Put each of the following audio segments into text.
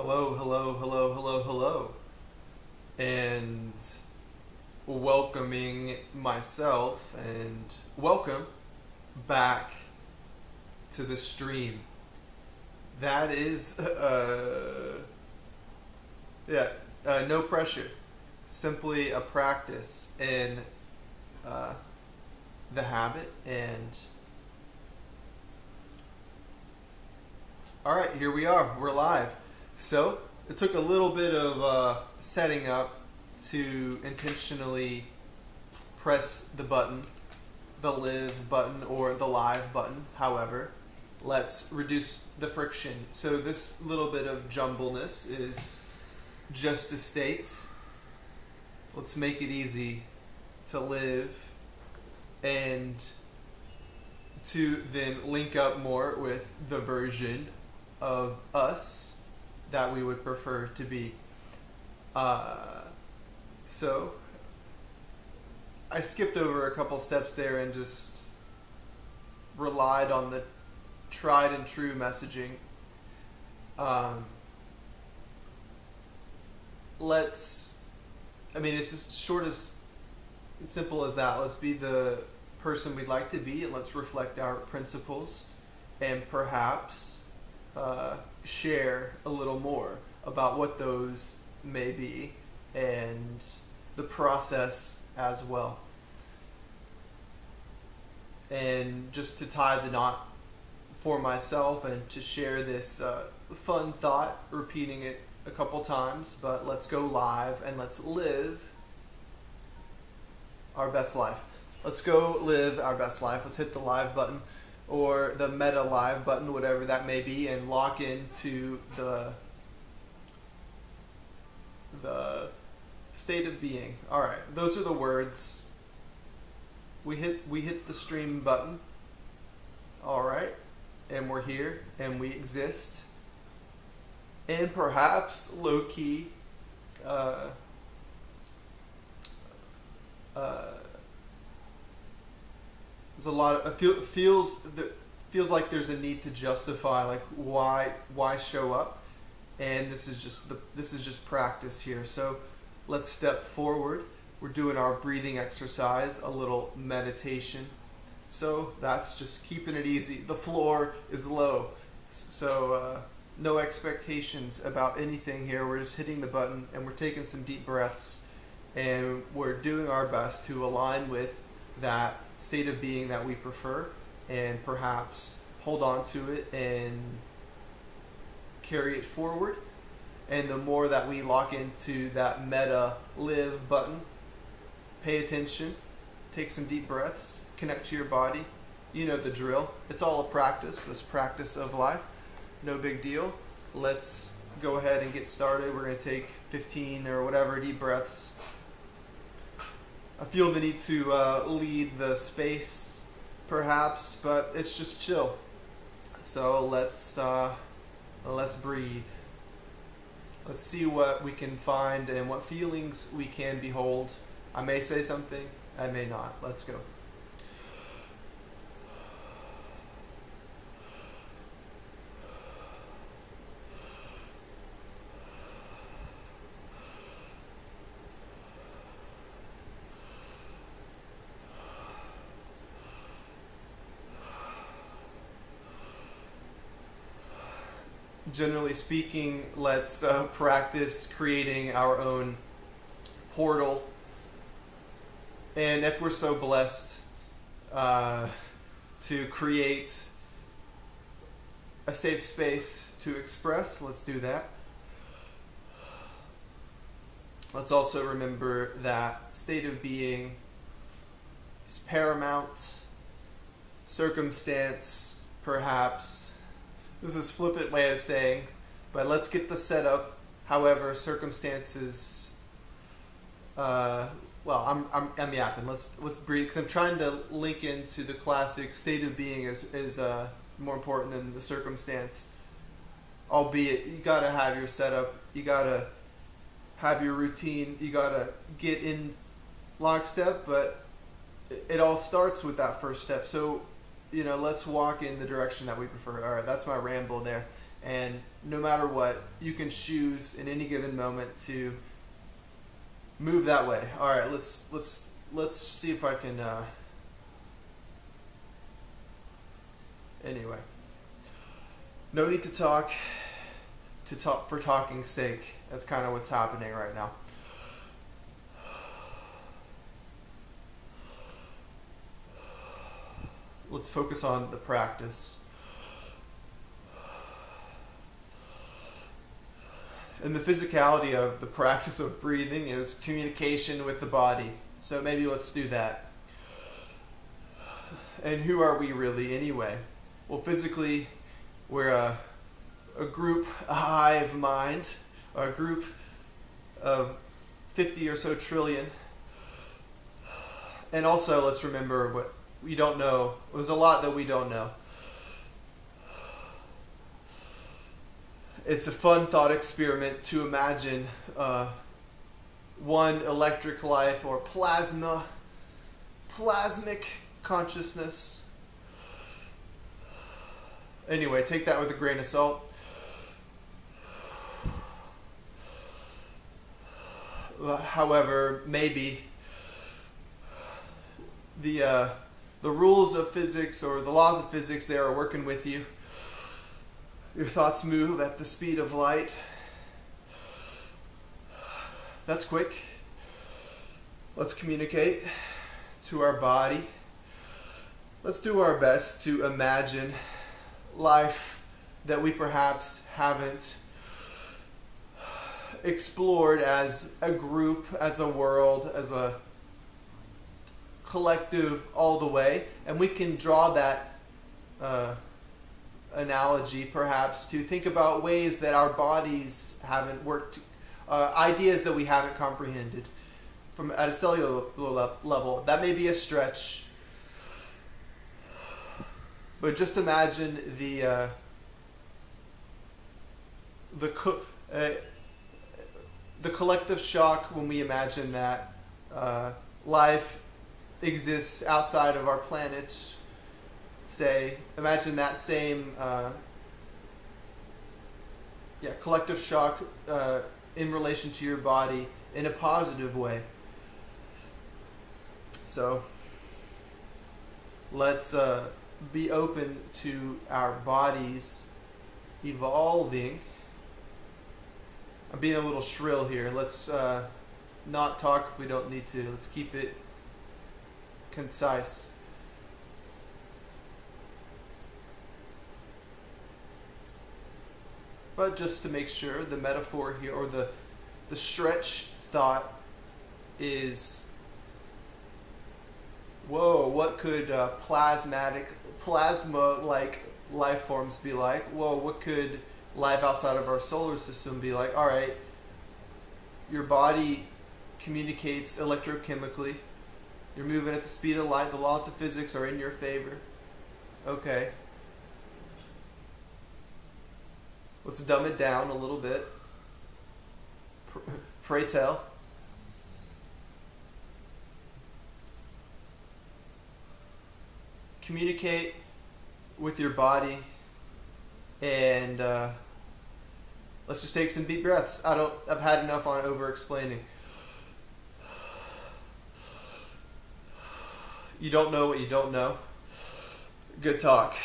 Hello, hello, hello, hello, hello. And welcoming myself and welcome back to the stream. That is, no pressure. Simply a practice in uh, the habit. And all right, here we are. We're live. So it took a little bit of setting up to intentionally press the button, the live button or the live button. However, let's reduce the friction. So this little bit of jumbleness is just a state. Let's make it easy to live and to then link up more with the version of us that we would prefer to be. So I skipped over a couple steps there and just relied on the tried and true messaging. It's as short as simple as that. Let's be the person we'd like to be, and let's reflect our principles, and perhaps share a little more about what those may be and the process as well. And just to tie the knot for myself and to share this fun thought, repeating it a couple times, but let's go live and let's live our best life. Let's go live our best life. Let's hit the live button or the meta live button, whatever that may be, and lock into the state of being. All right, those are the words. We hit the stream button. All right, and we're here and we exist. And perhaps low key, there's a lot of feels like there's a need to justify like why show up, and this is just practice here. So let's step forward. We're doing our breathing exercise, a little meditation. So that's just keeping it easy. The floor is low, so no expectations about anything here. We're just hitting the button and we're taking some deep breaths, and we're doing our best to align with that state of being that we prefer, and perhaps hold on to it and carry it forward. And the more that we lock into that meta live button, pay attention, take some deep breaths, connect to your body. You know the drill. It's all a practice, this practice of life. No big deal. Let's go ahead and get started. We're going to take 15 or whatever deep breaths. I feel the need to lead the space, perhaps, but it's just chill. So let's breathe. Let's see what we can find and what feelings we can behold. I may say something, I may not. Let's go. Generally speaking, let's practice creating our own portal. And if we're so blessed to create a safe space to express, let's do that. Let's also remember that state of being is paramount. Circumstance, perhaps. This is a flippant way of saying, but let's get the setup. However, circumstances. I'm yapping. Let's breathe, because I'm trying to link into the classic state of being is more important than the circumstance. Albeit, you gotta have your setup. You gotta have your routine. You gotta get in lockstep. But it all starts with that first step. So let's walk in the direction that we prefer. All right, that's my ramble there. And no matter what, you can choose in any given moment to move that way. All right, let's see if I can. Anyway, no need to talk for talking's sake. That's kind of what's happening right now. Let's focus on the practice. And the physicality of the practice of breathing is communication with the body. So maybe let's do that. And who are we really anyway? Well, physically, we're a group, a hive mind, a group of 50 or so trillion. And also, let's remember what we don't know. There's a lot that we don't know. It's a fun thought experiment to imagine one electric life or plasmic consciousness. Anyway, take that with a grain of salt. However, maybe the rules of physics or the laws of physics there are working with you. Your thoughts move at the speed of light. That's quick. Let's communicate to our body. Let's do our best to imagine life that we perhaps haven't explored as a group, as a world, as a collective all the way. And we can draw that analogy perhaps to think about ways that our bodies haven't worked, ideas that we haven't comprehended from at a cellular level. That may be a stretch, but just imagine the collective shock when we imagine that life exists outside of our planet. Say, imagine that same collective shock in relation to your body in a positive way. So let's be open to our bodies evolving. I'm being a little shrill here. Let's not talk if we don't need to. Let's keep it concise. But just to make sure, the metaphor here, or the stretch thought is, whoa, what could plasma-like life forms be like? Whoa, what could life outside of our solar system be like? All right, your body communicates electrochemically. You're moving at the speed of light. The laws of physics are in your favor. Okay. Let's dumb it down a little bit. Pray tell. Communicate with your body, and let's just take some deep breaths. I've had enough on over-explaining. You don't know what you don't know. Good talk.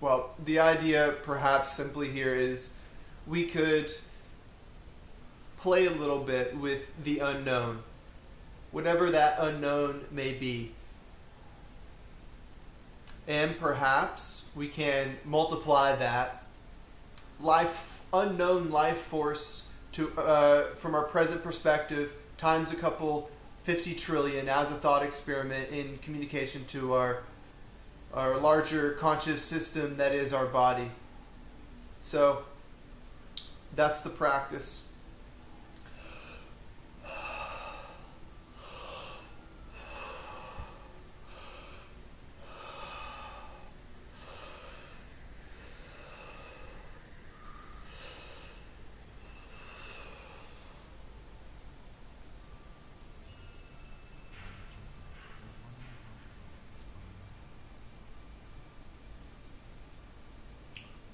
Well, the idea perhaps simply here is we could play a little bit with the unknown. whatever that unknown may be. And perhaps we can multiply that unknown life force to from our present perspective times a couple 50 trillion as a thought experiment in communication to our larger conscious system that is our body. So that's the practice.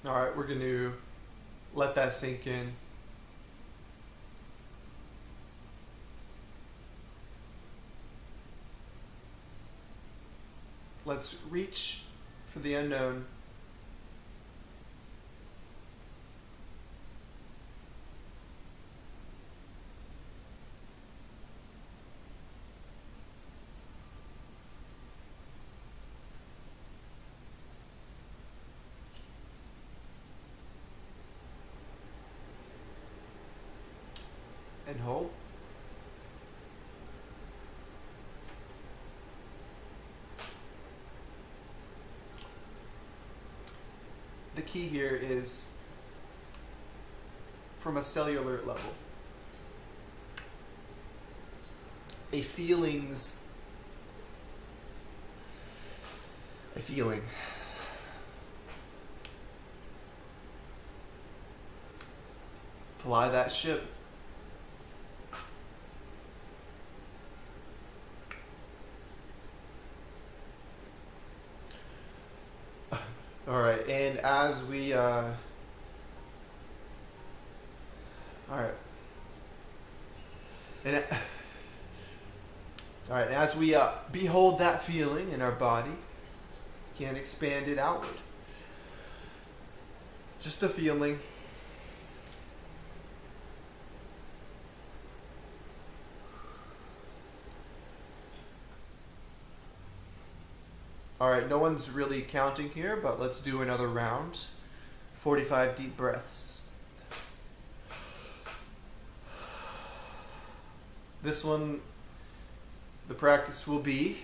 All right, we're going to let that sink in. Let's reach for the unknown. And hold. The key here is from a cellular level. A feeling. Fly that ship. All right, and as we, all right, and all right, as we behold that feeling in our body, we can expand it outward. Just a feeling. All right, no one's really counting here, but let's do another round. 45 deep breaths. This one, the practice will be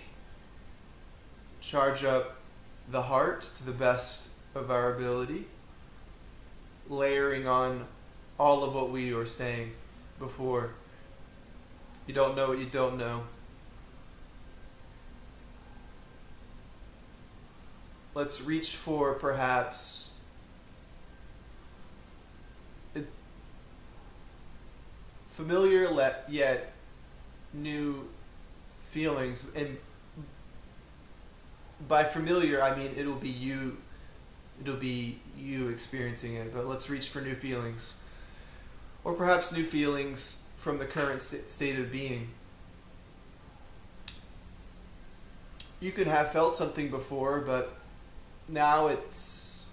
charge up the heart to the best of our ability, layering on all of what we were saying before. You don't know what you don't know. Let's reach for perhaps familiar yet new feelings. And by familiar, I mean it'll be you experiencing it. But let's reach for new feelings. Or perhaps new feelings from the current state of being. You could have felt something before, but now it's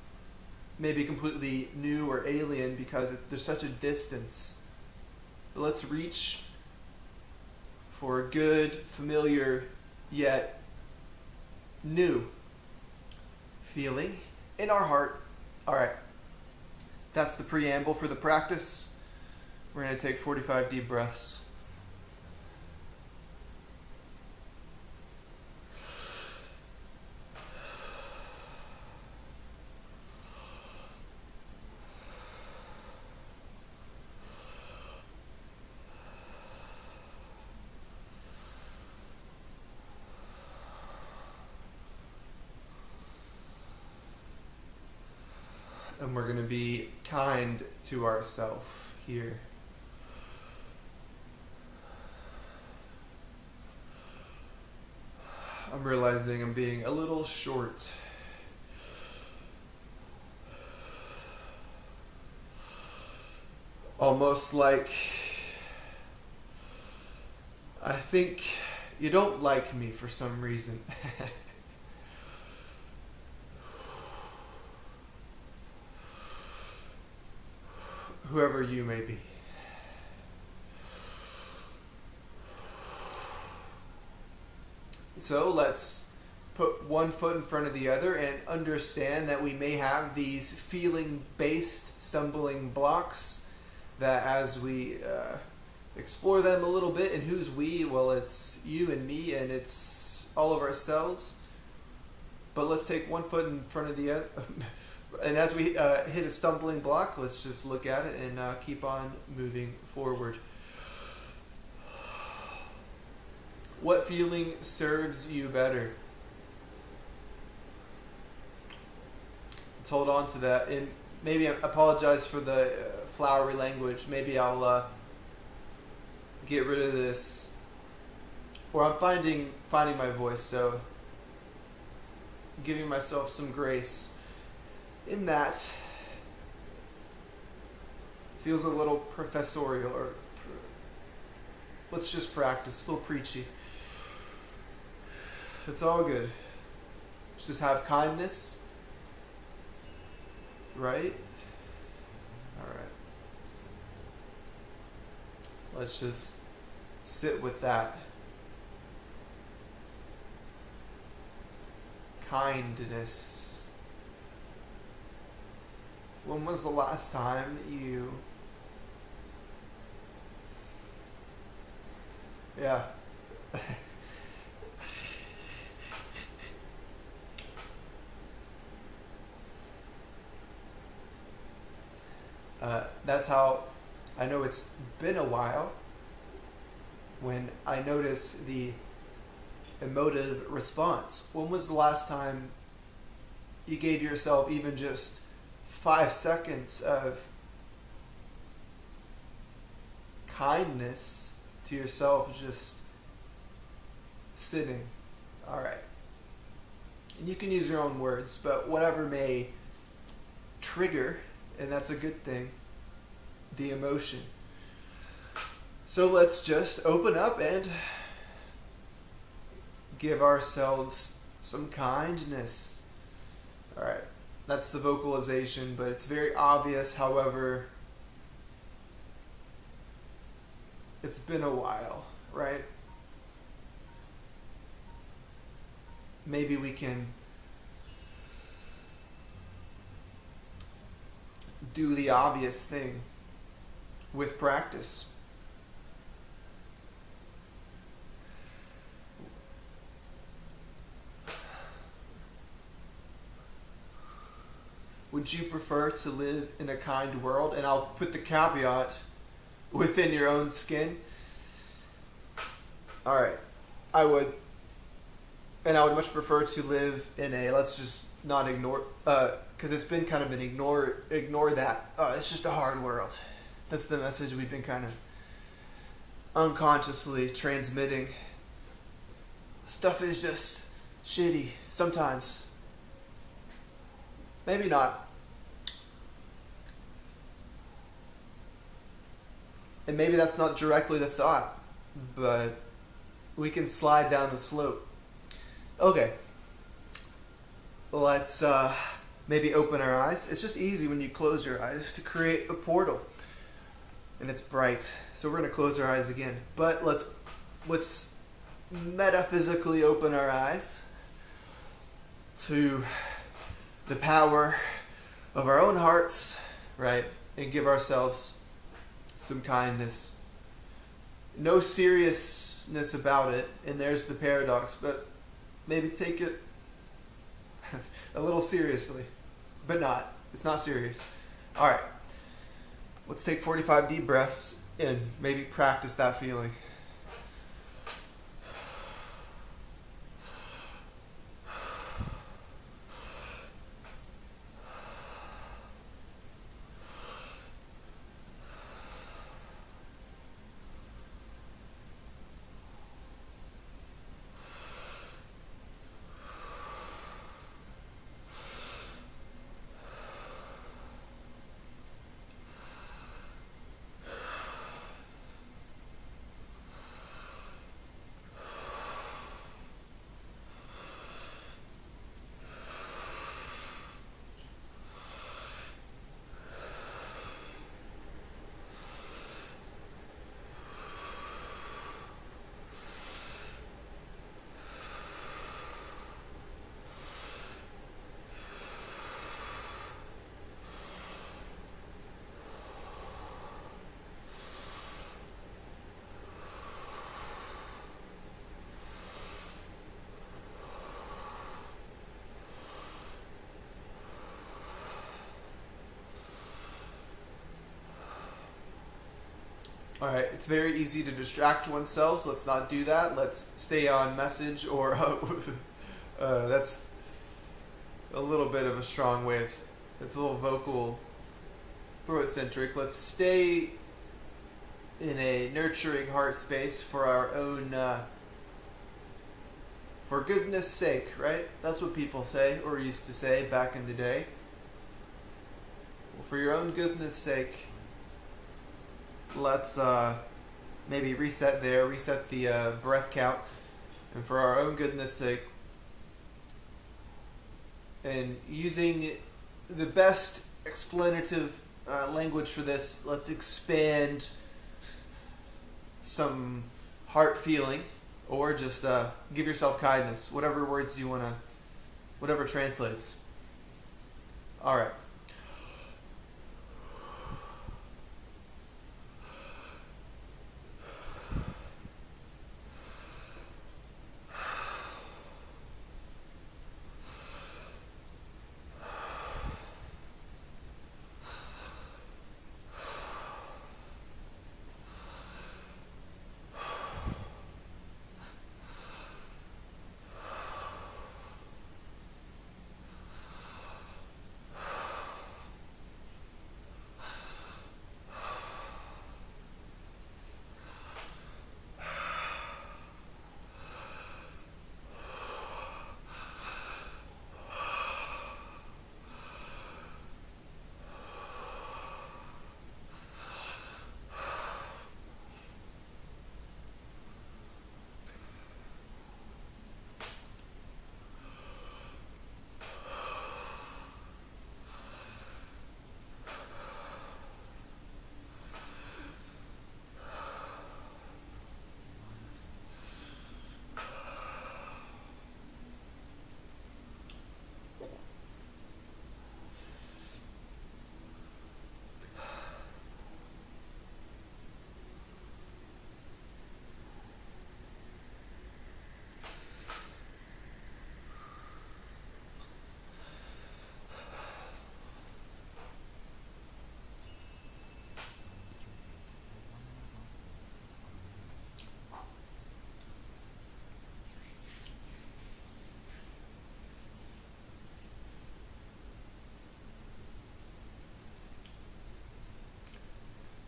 maybe completely new or alien because there's such a distance. But let's reach for a good, familiar, yet new feeling in our heart. All right, that's the preamble for the practice. We're going to take 45 deep breaths. And we're going to be kind to ourselves here. I'm realizing I'm being a little short. Almost like I think you don't like me for some reason. Whoever you may be. So let's put one foot in front of the other and understand that we may have these feeling-based stumbling blocks that as we explore them a little bit. And who's we? Well, it's you and me, and it's all of ourselves. But let's take one foot in front of the other. And as we hit a stumbling block, let's just look at it and keep on moving forward. What feeling serves you better? Let's hold on to that. And maybe I apologize for the flowery language. Maybe I'll get rid of this. Or I'm finding my voice, so giving myself some grace in that feels a little professorial, or let's just practice, a little preachy. It's all good. Let's just have kindness, right? All right. Let's just sit with that. Kindness. When was the last time you... Yeah. That's how I know it's been a while, when I notice the emotive response. When was the last time you gave yourself even just 5 seconds of kindness to yourself, just sitting? All right. And you can use your own words, but whatever may trigger, and that's a good thing, the emotion. So let's just open up and give ourselves some kindness. All right. That's the vocalization, but it's very obvious. However, it's been a while, right? Maybe we can do the obvious thing with practice. Would you prefer to live in a kind world? And I'll put the caveat, within your own skin. All right. I would much prefer to live in a, let's just not ignore, because it's been kind of an ignore that. It's just a hard world. That's the message we've been kind of unconsciously transmitting. Stuff is just shitty sometimes. Maybe not. And maybe that's not directly the thought, but we can slide down the slope. Okay. Let's maybe open our eyes. It's just easy when you close your eyes to create a portal. And it's bright. So we're going to close our eyes again. But let's metaphysically open our eyes to the power of our own hearts, right? And give ourselves some kindness. No seriousness about it, and there's the paradox, but maybe take it a little seriously, but not. It's not serious. All right. Let's take 45 deep breaths in. Maybe practice that feeling. All right, it's very easy to distract oneself, so let's not do that. Let's stay on message, or that's a little bit of a strong way. It's a little vocal, throat-centric. Let's stay in a nurturing heart space for our own, for goodness sake, right? That's what people say, or used to say back in the day. Well, for your own goodness sake, let's maybe reset the breath count, and for our own goodness sake, and using the best explanative language for this, let's expand some heart feeling, or just give yourself kindness, whatever words you want to, whatever translates. All right.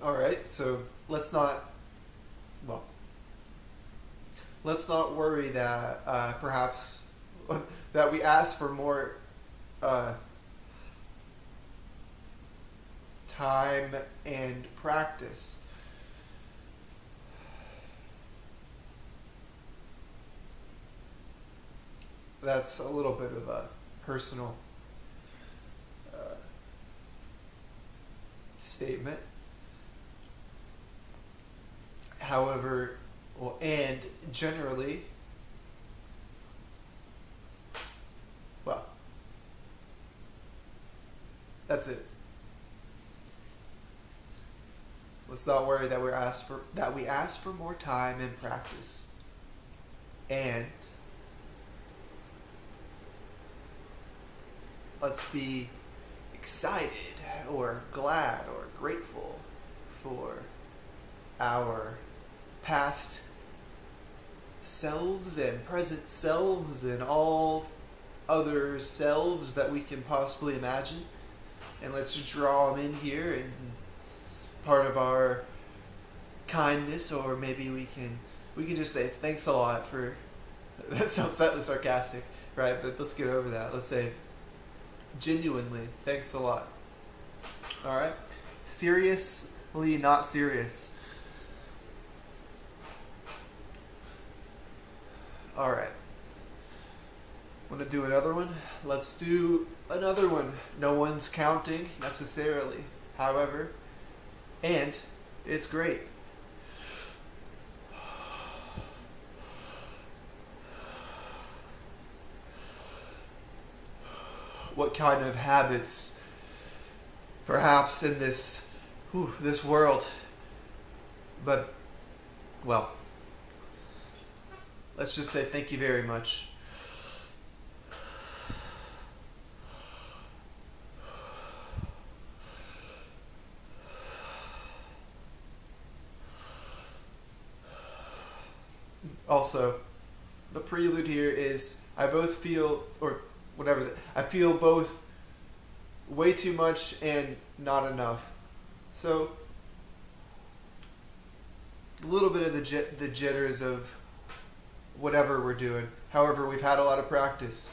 All right, so let's not worry that perhaps that we ask for more time and practice. That's a little bit of a personal statement. However, and generally, that's it. Let's not worry that we ask for more time and practice. And let's be excited or glad or grateful for our past selves and present selves and all other selves that we can possibly imagine. And let's draw them in here, and part of our kindness, or maybe we can just say thanks a lot for, that sounds slightly sarcastic, right? But let's get over that. Let's say genuinely thanks a lot. All right? Seriously not serious. All right. Want to do another one? Let's do another one. No one's counting necessarily. However, and it's great. What kind of habits, perhaps in this world, but, well, let's just say thank you very much. Also, the prelude here is I both feel, or whatever, I feel both way too much and not enough. So, a little bit of the jitters of whatever we're doing. However, we've had a lot of practice.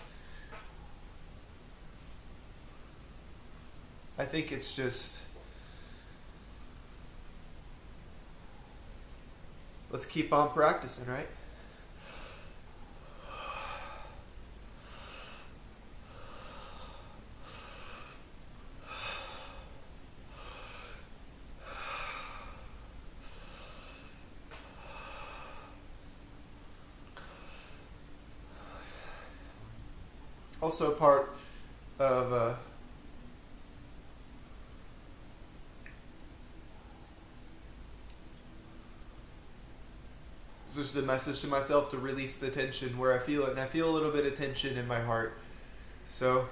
I think it's just, let's keep on practicing, right? Also part of just the message to myself to release the tension where I feel it, and I feel a little bit of tension in my heart. So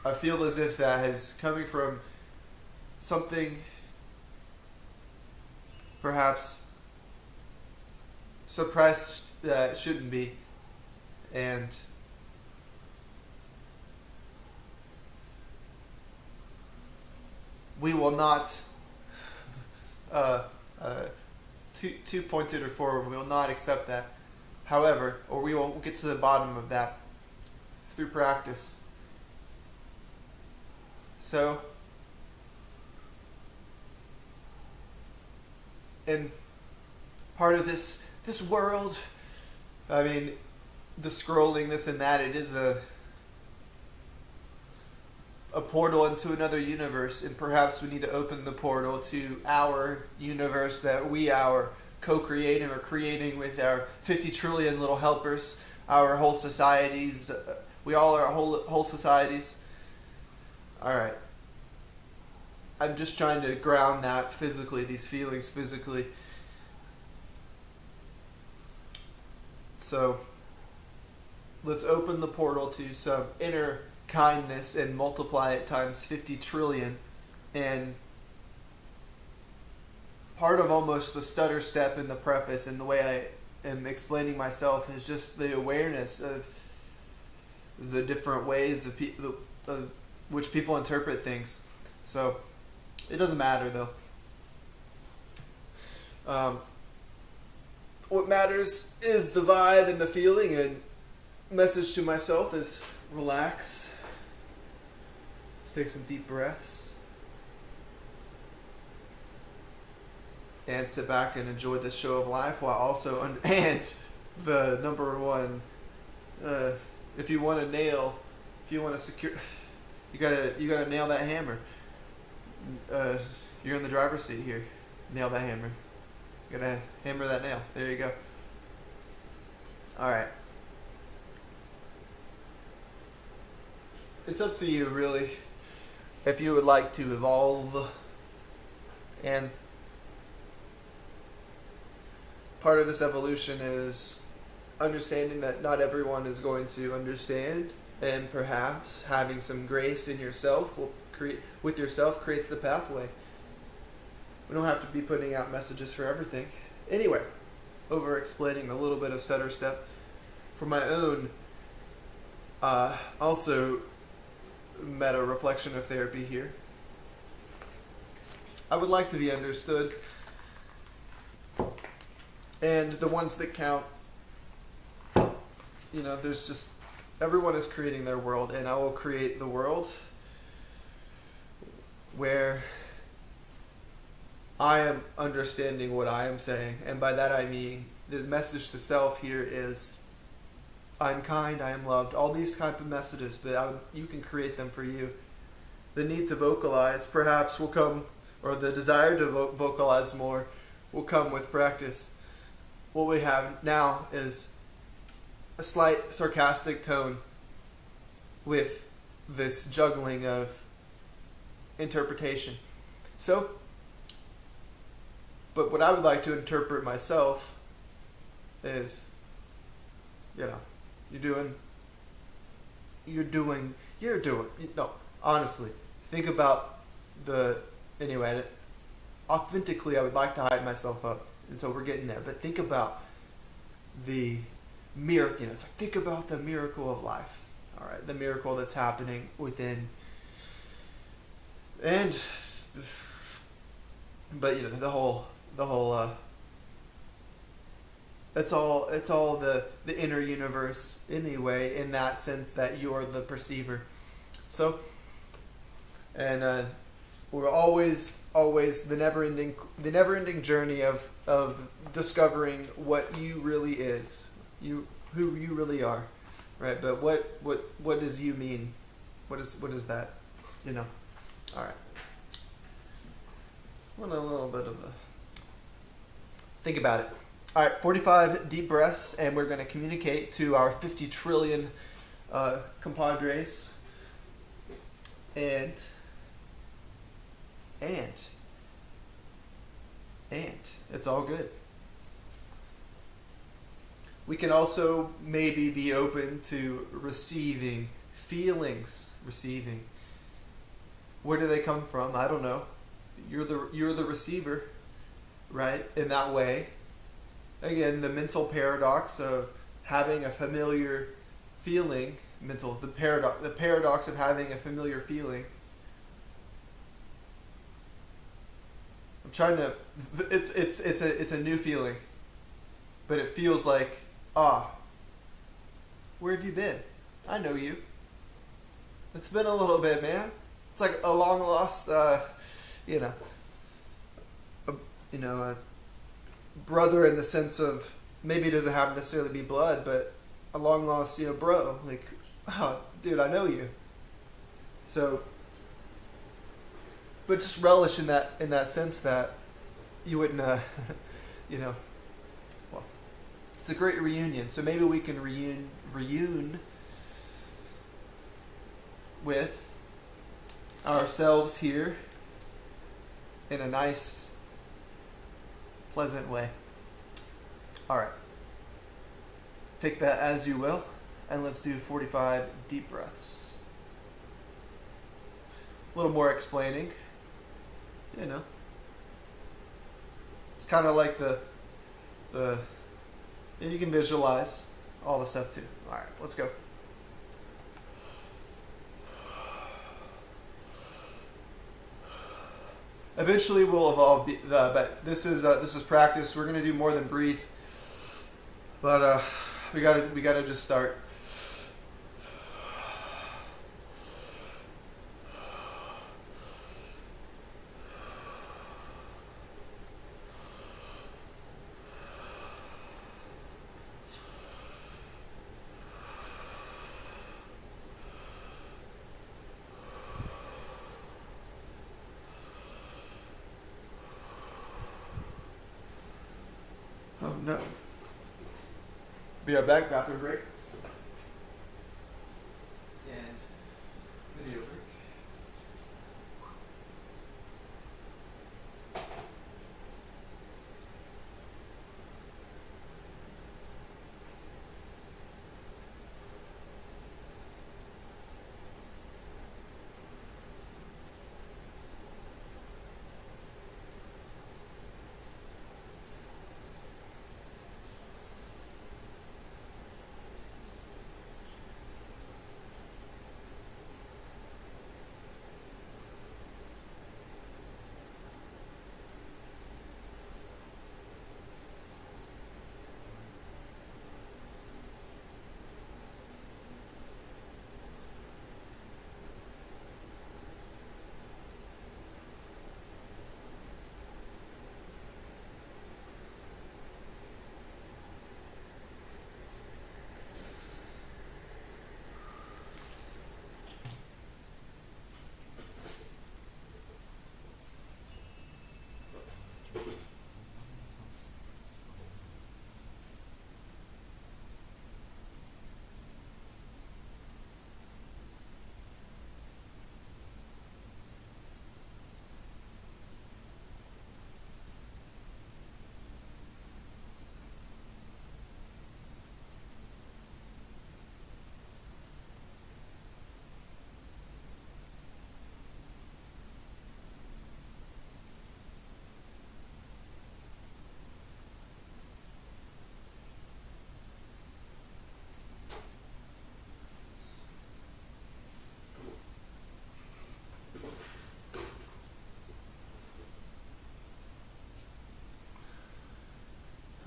I feel as if that is coming from something perhaps suppressed that shouldn't be, and we will not 2 pointed or forward. We will not accept that. However, or we will get to the bottom of that through practice. So, and part of this world, I mean, the scrolling, this and that, it is a portal into another universe, and perhaps we need to open the portal to our universe that we are co-creating or creating with our 50 trillion little helpers, our whole societies. We all are whole societies. All right. I'm just trying to ground that physically, these feelings physically. So let's open the portal to some inner kindness and multiply it times 50 trillion. And part of almost the stutter step in the preface and the way I am explaining myself is just the awareness of the different ways of which people interpret things. So it doesn't matter though. What matters is the vibe and the feeling, and message to myself is relax. Let's take some deep breaths. And sit back and enjoy this show of life while also, and the number one, if you want to secure, you gotta nail that hammer. You're in the driver's seat here. Nail that hammer. You gotta hammer that nail. There you go. Alright. It's up to you, really, if you would like to evolve. And part of this evolution is understanding that not everyone is going to understand, and perhaps having some grace in yourself creates the pathway. We don't have to be putting out messages for everything. Anyway, over explaining a little bit of stutter step for my own also meta reflection of therapy here. I would like to be understood, and the ones that count, there's just, everyone is creating their world, and I will create the world where I am understanding what I am saying. And by that I mean, the message to self here is, I'm kind, I am loved. All these type of messages, but you can create them for you. The need to vocalize perhaps will come, or the desire to vocalize more will come with practice. What we have now is a slight sarcastic tone with this juggling of interpretation. So, but what I would like to interpret myself is, honestly, think about authentically I would like to hype myself up. And so we're getting there. But think about the miracle. It's like, think about the miracle of life. All right, the miracle that's happening within. And, but the whole. It's all the inner universe anyway, in that sense that you're the perceiver. So, and we're always the never ending journey of discovering what you really is, who you really are, right? But what does you mean? What is that? All right. Want a little bit of a think about it. All right, 45 deep breaths, and we're going to communicate to our 50 trillion compadres. And it's all good. We can also maybe be open to receiving feelings. Receiving. Where do they come from? I don't know. You're the receiver, right? In that way. Again, the mental paradox of having a familiar feeling. The paradox of having a familiar feeling. I'm trying to. It's a new feeling, but it feels like, where have you been? I know you. It's been a little bit, man. It's like a long lost, a brother, in the sense of, maybe it doesn't have to necessarily be blood, but a long lost, bro. Like, oh, dude, I know you. So, but just relish in that sense that you wouldn't, well, it's a great reunion. So maybe we can reune with ourselves here in a nice, pleasant way. All right. Take that as you will, and let's do 45 deep breaths. A little more explaining. It's kind of like the you can visualize all the stuff too. All right, let's go. Eventually we'll evolve, but this is practice. We're gonna do more than breathe, but we gotta just start. Oh no. Be right back, bathroom break. And video break.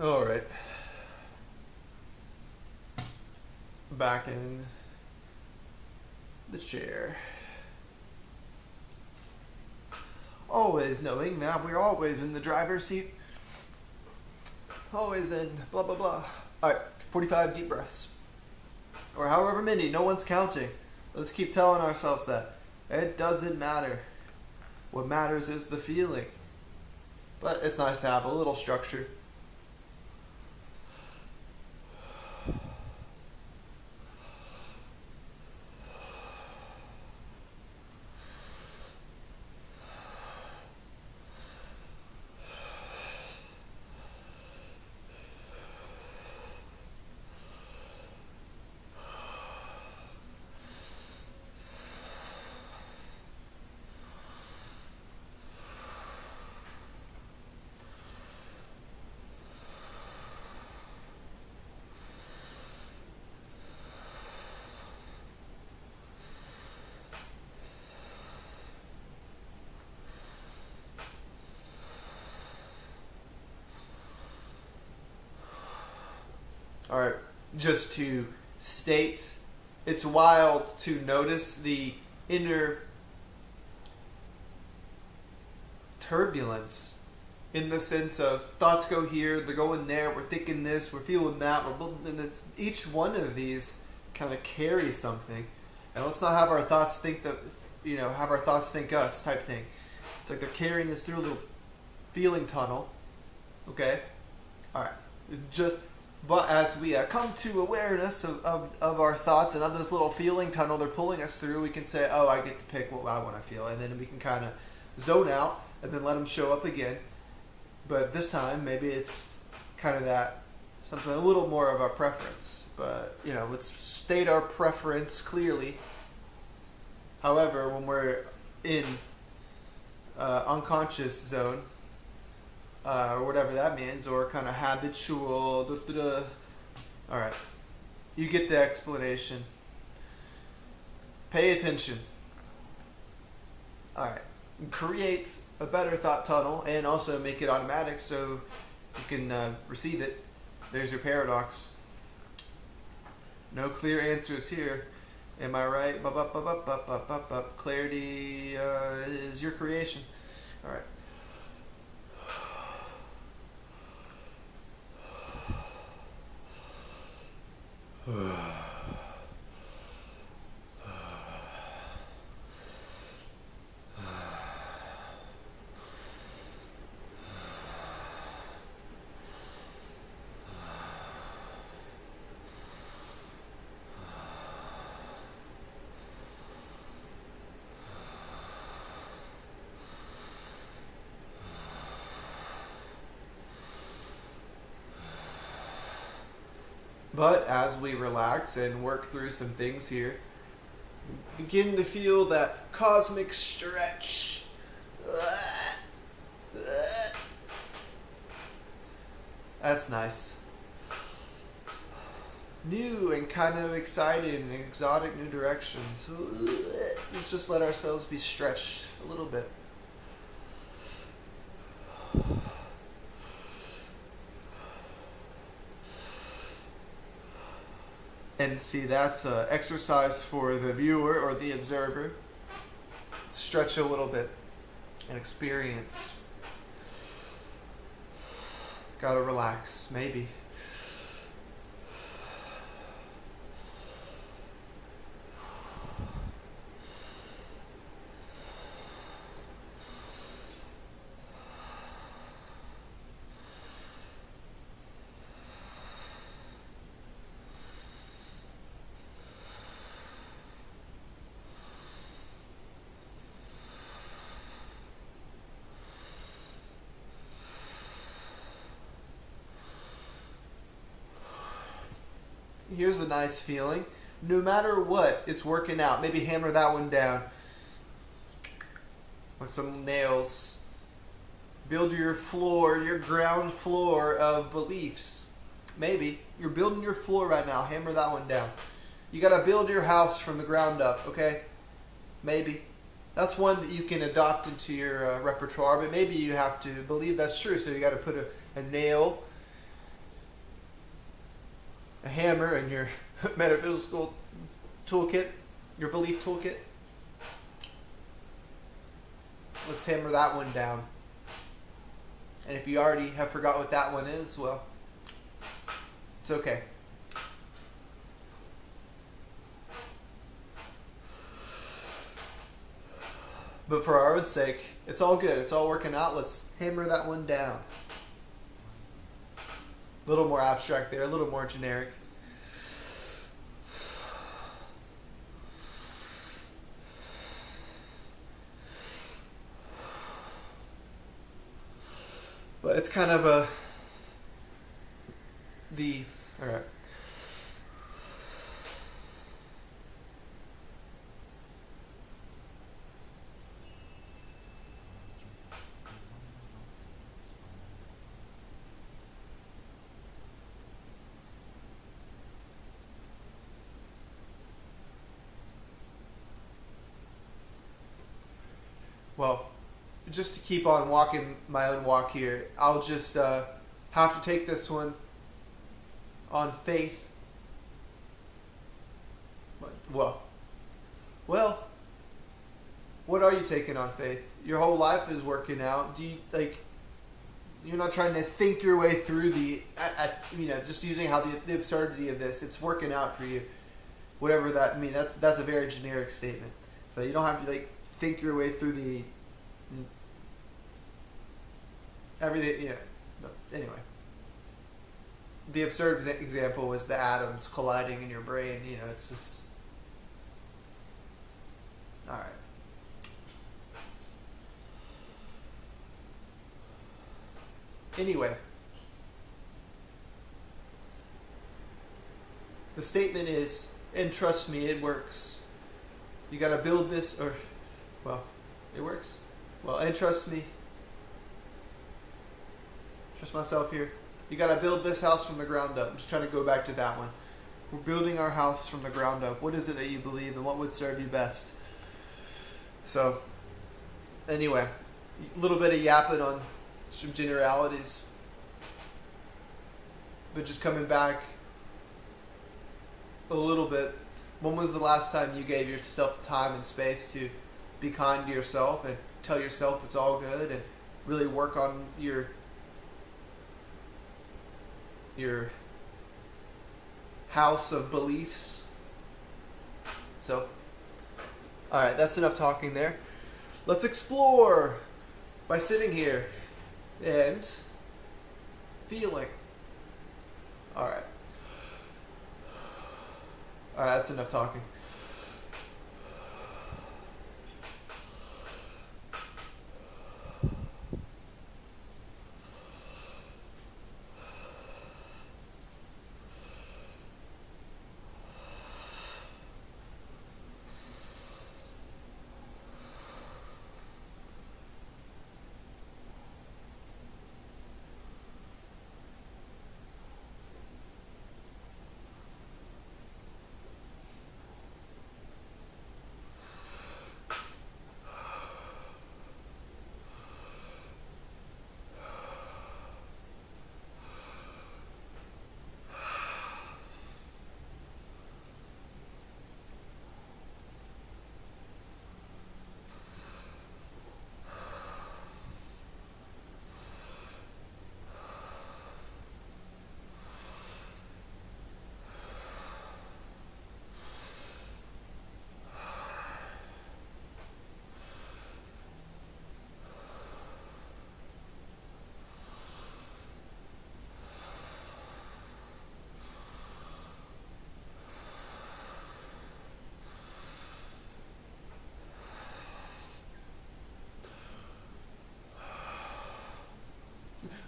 All right. Back in the chair. Always knowing that we're always in the driver's seat. Always in blah, blah, blah. All right, 45 deep breaths. Or however many, no one's counting. Let's keep telling ourselves that. It doesn't matter. What matters is the feeling. But it's nice to have a little structure. All right, just to state, it's wild to notice the inner turbulence in the sense of thoughts go here, they're going there, we're thinking this, we're feeling that, and it's each one of these kind of carries something. And let's not have our thoughts think that, have our thoughts think us type thing. It's like they're carrying us through a little feeling tunnel. Okay? All right. But as we come to awareness of our thoughts and of this little feeling tunnel they're pulling us through, we can say, oh, I get to pick what I want to feel. And then we can kind of zone out and then let them show up again. But this time, maybe it's kind of that, something a little more of our preference. But, let's state our preference clearly. However, when we're in unconscious zone, or whatever that means, or kind of habitual. All right, you get the explanation. Pay attention. All right, it creates a better thought tunnel and also make it automatic so you can receive it. There's your paradox. No clear answers here. Am I right? Clarity is your creation. All right. But as we relax and work through some things here, begin to feel that cosmic stretch. That's nice. New and kind of exciting and exotic new directions. Let's just let ourselves be stretched a little bit. And see, that's an exercise for the viewer or the observer. Stretch a little bit and experience. Gotta relax, maybe. Here's a nice feeling. No matter what, it's working out. Maybe hammer that one down with some nails. Build your floor, your ground floor of beliefs. Maybe. You're building your floor right now. Hammer that one down. You got to build your house from the ground up, okay? Maybe. That's one that you can adopt into your repertoire, but maybe you have to believe that's true. So you got to put a nail a hammer in your metaphysical toolkit, your belief toolkit. Let's hammer that one down. And if you already have forgot what that one is, well, it's okay. But for our own sake, it's all good. It's all working out. Let's hammer that one down. A little more abstract there, a little more generic. But it's kind of all right. Well, just to keep on walking my own walk here, I'll just have to take this one on faith. Well, what are you taking on faith? Your whole life is working out. Do you you're not trying to think your way through just using how the absurdity of this, it's working out for you. Whatever that means, that's a very generic statement. So you don't have to think your way through the everything. Anyway, the absurd example was the atoms colliding in your brain. It's just all right. Anyway, the statement is, and trust me, it works. You gotta build this, it works. Well, and trust me, trust myself here. You gotta build this house from the ground up. I'm just trying to go back to that one. We're building our house from the ground up. What is it that you believe, and what would serve you best? So, anyway, a little bit of yapping on some generalities, but just coming back a little bit. When was the last time you gave yourself the time and space to be kind to yourself and tell yourself it's all good and really work on your house of beliefs? So, all right, that's enough talking there. Let's explore by sitting here and feeling. All right, that's enough talking.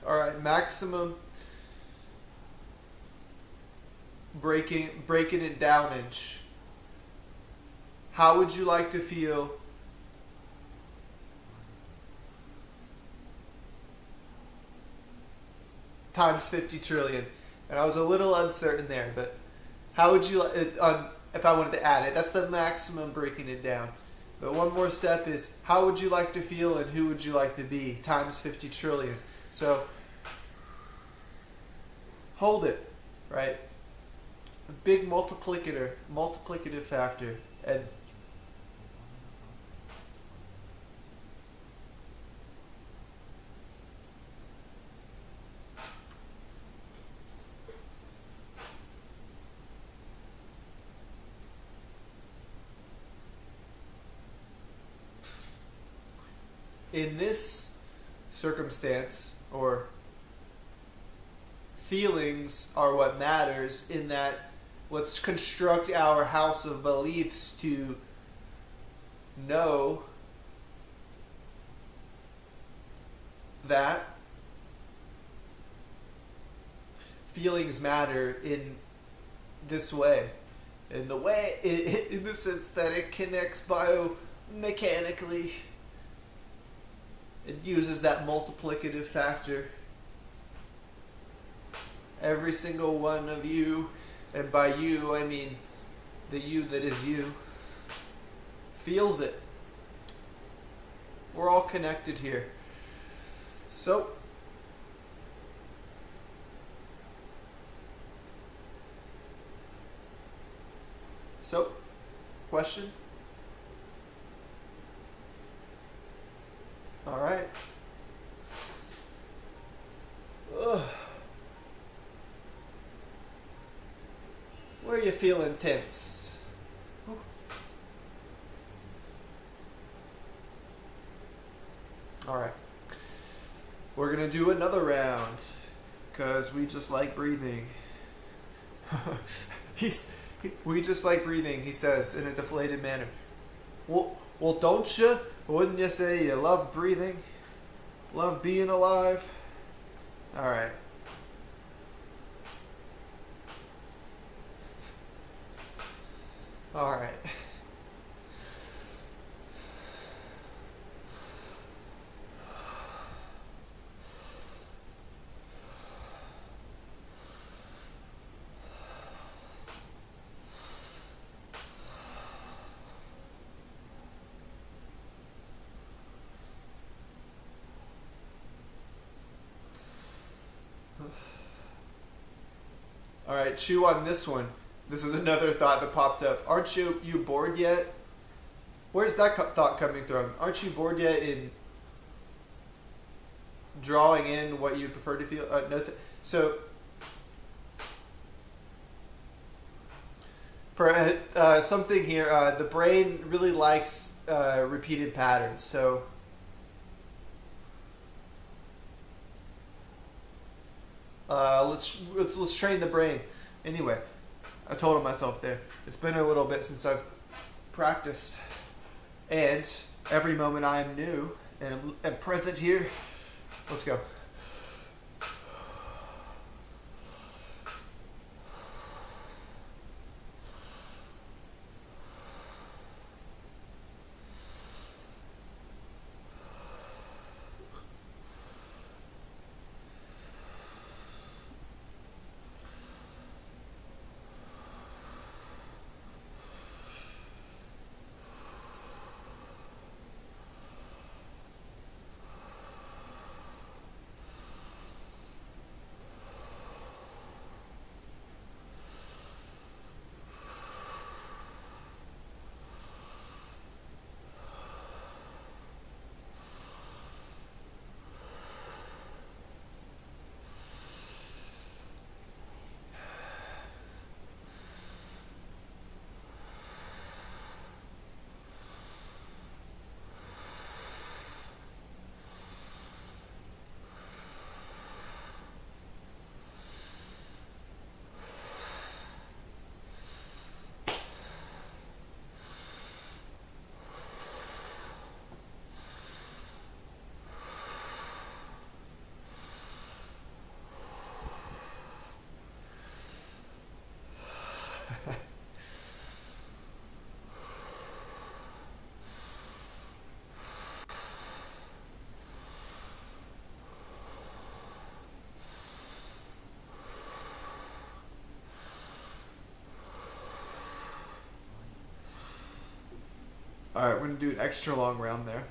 All right, maximum breaking it downage. How would you like to feel times 50 trillion? And I was a little uncertain there, but how would you if I wanted to add it? That's the maximum breaking it down. But one more step is, how would you like to feel and who would you like to be times 50 trillion? So hold it, right? a big multiplicative factor. And in this circumstance, or feelings are what matters, in that let's construct our house of beliefs to know that feelings matter in this way. In the way, in the sense that it connects biomechanically. It uses that multiplicative factor. Every single one of you, and by you I mean the you that is you, feels it. We're all connected here. So, question? All right. Ugh. Where you feeling tense? All right. We're gonna do another round, cause we just like breathing. We just like breathing, he says in a deflated manner. Well, don't you? Wouldn't you say you love breathing? Love being alive? All right. All right. All right, chew on this one. This is another thought that popped up. Aren't you bored yet? Where's that thought coming from? Aren't you bored yet in drawing in what you prefer to feel? Something here. The brain really likes repeated patterns. So let's train the brain. Anyway, I told myself there. It's been a little bit since I've practiced, and every moment I am new and present here. Let's go. All right, we're gonna do an extra long round there.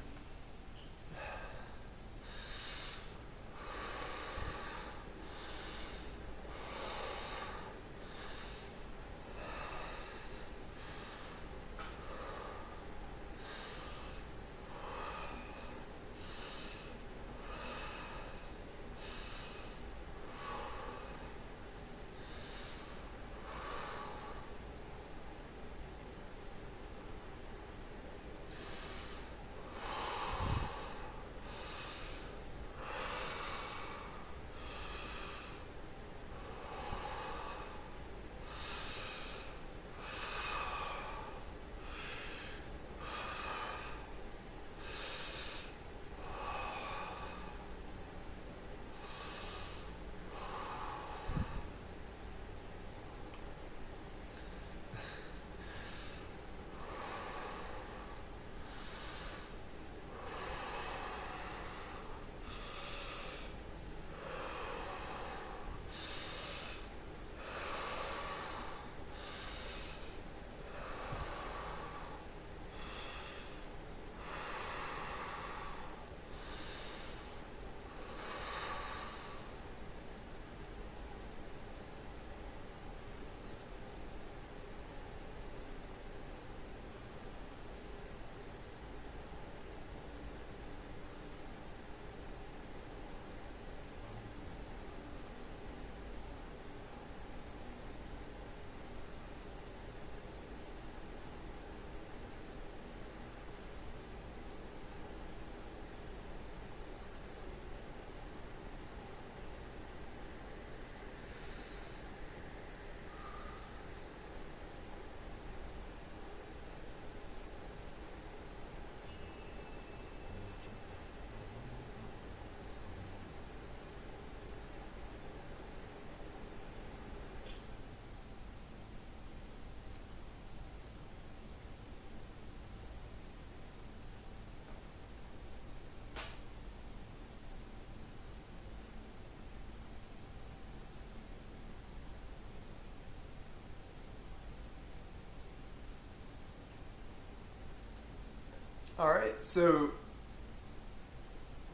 All right, so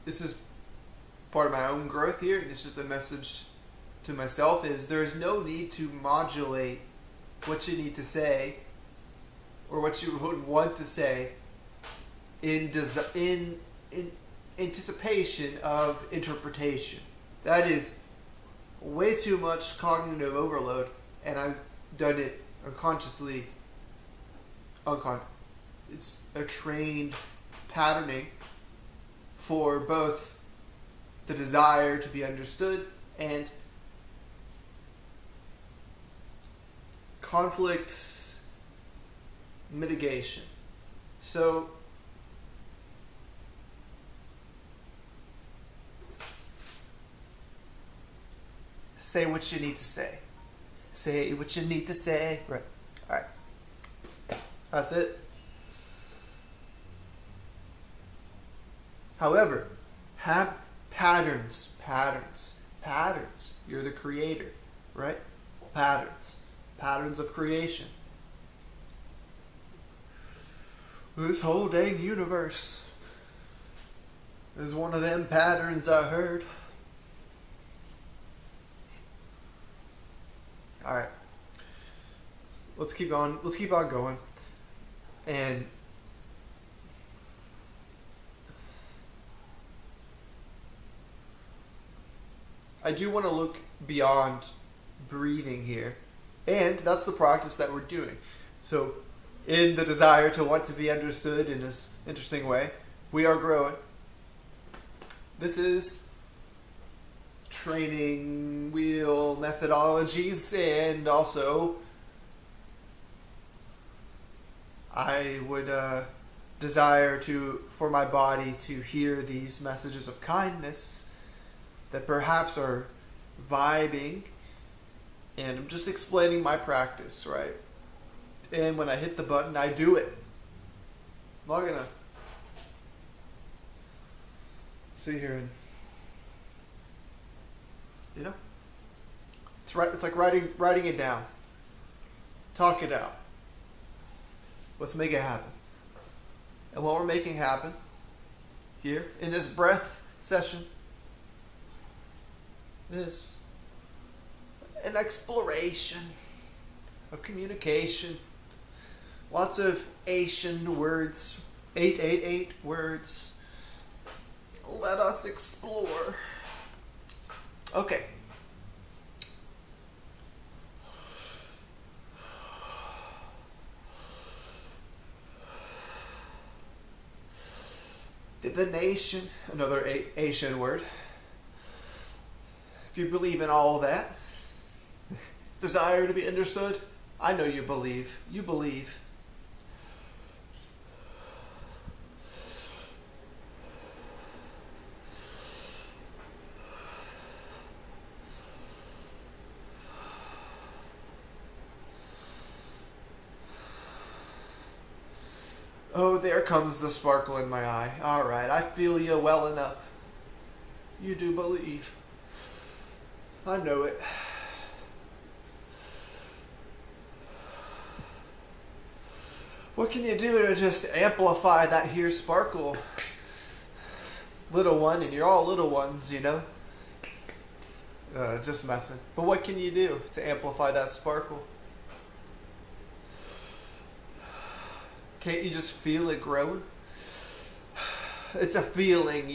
this is part of my own growth here, and it's just a message to myself is there's no need to modulate what you need to say or what you would want to say in anticipation of interpretation. That is way too much cognitive overload, and I've done it unconsciously. It's a trained patterning for both the desire to be understood and conflict mitigation. So say what you need to say. Say what you need to say. Right. All right. That's it. However, have patterns. You're the creator, right? Patterns of creation. This whole dang universe is one of them patterns I heard. All right. Let's keep on going. And I do want to look beyond breathing here. And that's the practice that we're doing. So, in the desire to want to be understood in this interesting way, we are growing. This is training wheel methodologies, and also I would desire for my body to hear these messages of kindness that perhaps are vibing, and I'm just explaining my practice, right? And when I hit the button, I do it. I'm not gonna sit here and, it's right. It's like writing it down. Talk it out. Let's make it happen. And what we're making happen here in this breath session is an exploration of communication. Lots of Asian words, 888 words. Let us explore. Okay. Divination, another Asian word. If you believe in all that, desire to be understood, I know you believe. You believe. Oh, there comes the sparkle in my eye. All right, I feel you well enough. You do believe. I know it. What can you do to just amplify that here sparkle? Little one, and you're all little ones, Just messing. But what can you do to amplify that sparkle? Can't you just feel it growing? It's a feeling,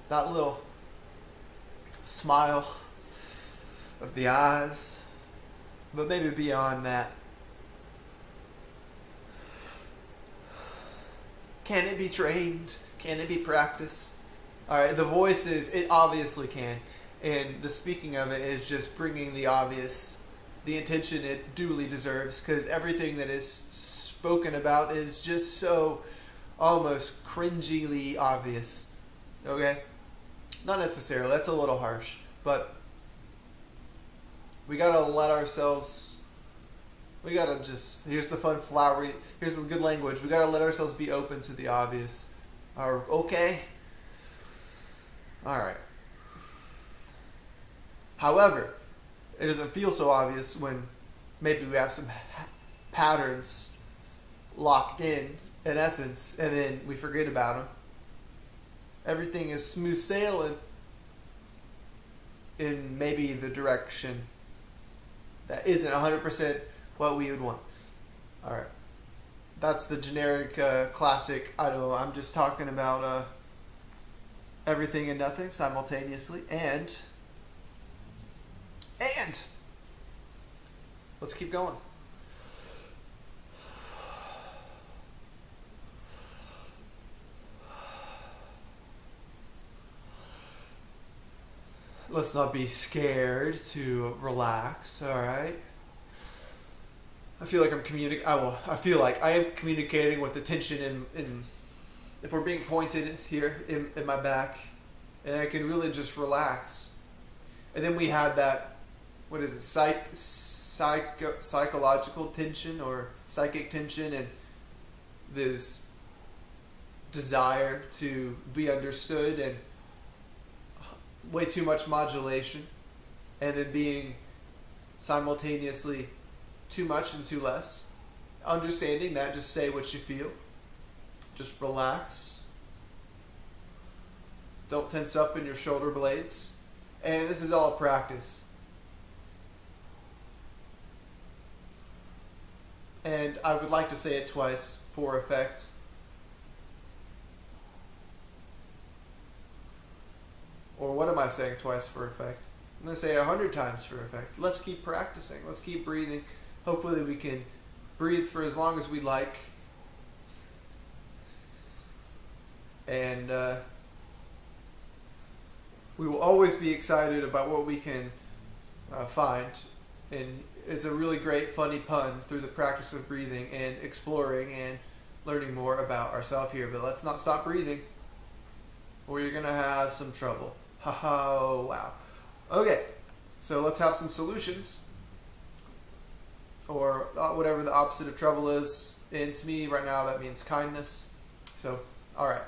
That little smile of the eyes, but maybe beyond that. Can it be trained? Can it be practiced? All right, the voice it obviously can. And the speaking of it is just bringing the obvious, the intention it duly deserves, because everything that is spoken about is just so almost cringily obvious. Okay? Not necessarily, that's a little harsh, but we gotta let ourselves, here's the fun flowery, here's the good language, we gotta let ourselves be open to the obvious. Okay? Alright. However, it doesn't feel so obvious when maybe we have some patterns locked in essence, and then we forget about them. Everything is smooth sailing in maybe the direction that isn't 100% what we would want. All right. That's the generic, classic, I don't know, I'm just talking about everything and nothing simultaneously. And let's keep going. Let's not be scared to relax, all right? I feel like I feel like I am communicating with the tension in if we're being pointed here in my back, and I can really just relax. And then we had that, what is it, psychological tension or psychic tension, and this desire to be understood, and way too much modulation, and then being simultaneously too much and too less. Understanding that, just say what you feel. Just relax. Don't tense up in your shoulder blades. And this is all practice. And I would like to say it twice for effect. Or what am I saying twice for effect? I'm going to say it 100 times for effect. Let's keep practicing. Let's keep breathing. Hopefully we can breathe for as long as we like. And we will always be excited about what we can find. And it's a really great, funny pun through the practice of breathing and exploring and learning more about ourselves here. But let's not stop breathing, or you're going to have some trouble. Oh, wow. Okay, so let's have some solutions, or whatever the opposite of trouble is. And to me right now that means kindness. So, all right.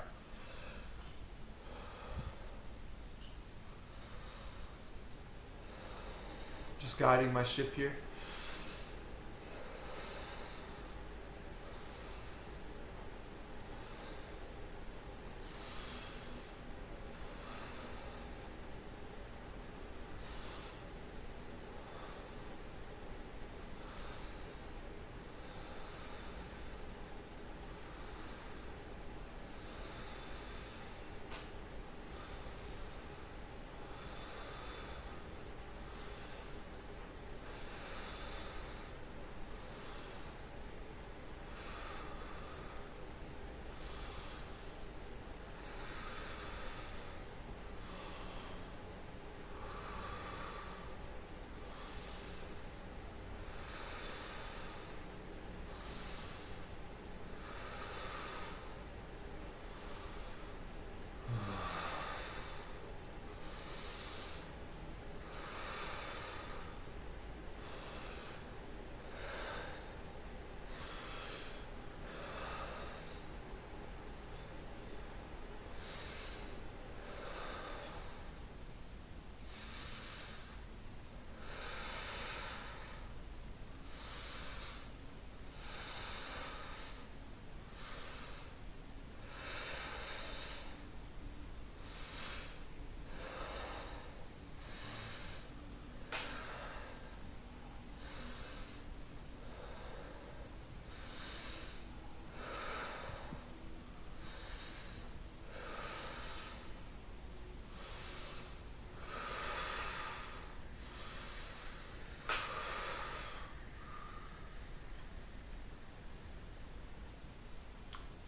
Just guiding my ship here.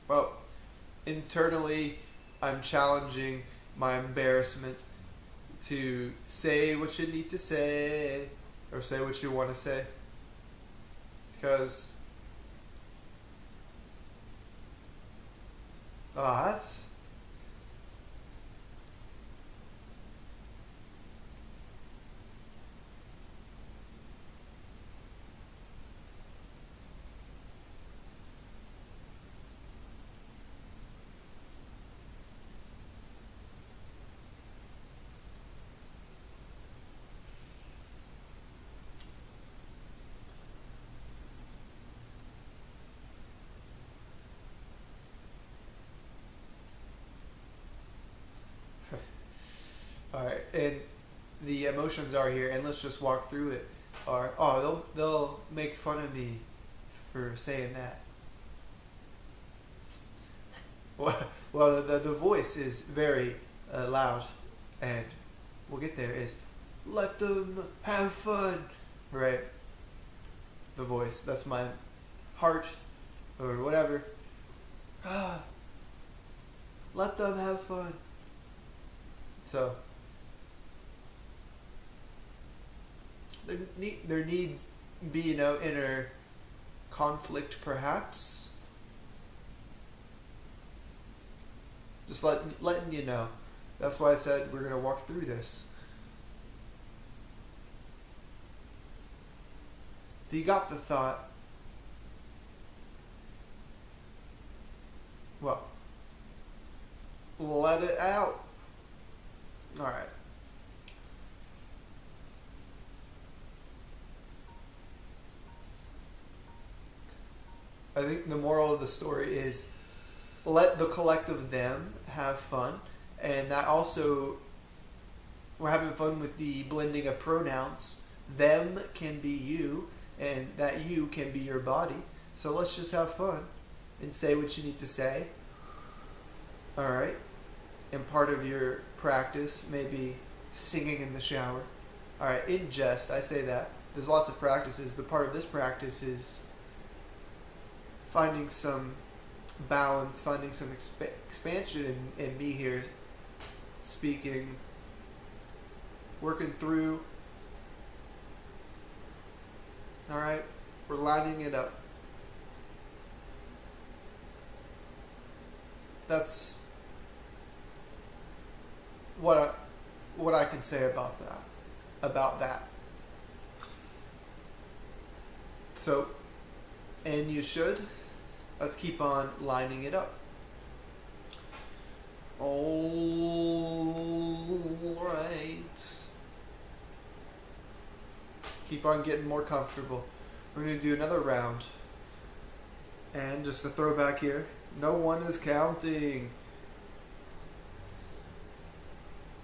Well, internally, I'm challenging my embarrassment to say what you need to say, or say what you want to say. Because, that's... and the emotions are here, and let's just walk through it. Are, oh, they'll make fun of me for saying that. Well, the voice is very loud, and we'll get there. Is let them have fun, right? The voice. That's my heart, or whatever. Let them have fun. So there needs be inner conflict, perhaps. Just letting you know. That's why I said we're going to walk through this. You got the thought. Well, let it out. All right. I think the moral of the story is let the collective them have fun. And that also, we're having fun with the blending of pronouns. Them can be you, and that you can be your body. So let's just have fun and say what you need to say. All right. And part of your practice may be singing in the shower. All right. In jest, I say that. There's lots of practices, but part of this practice is finding some balance, finding some expansion in me here speaking, working through. All right, we're lining it up. That's what I can say about that. So, and you should. Let's keep on lining it up. All right. Keep on getting more comfortable. We're going to do another round. And just a throwback here. No one is counting.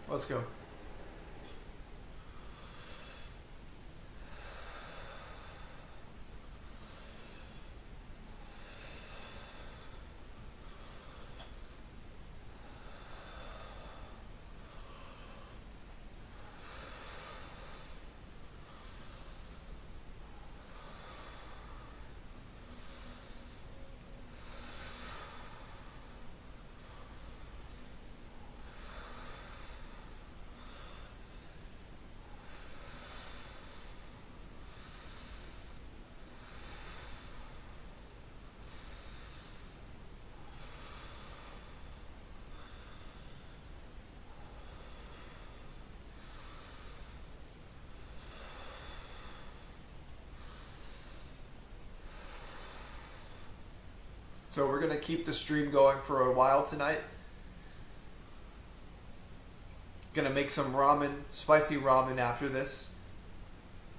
Let's go. So we're going to keep the stream going for a while tonight. Going to make some ramen, spicy ramen after this.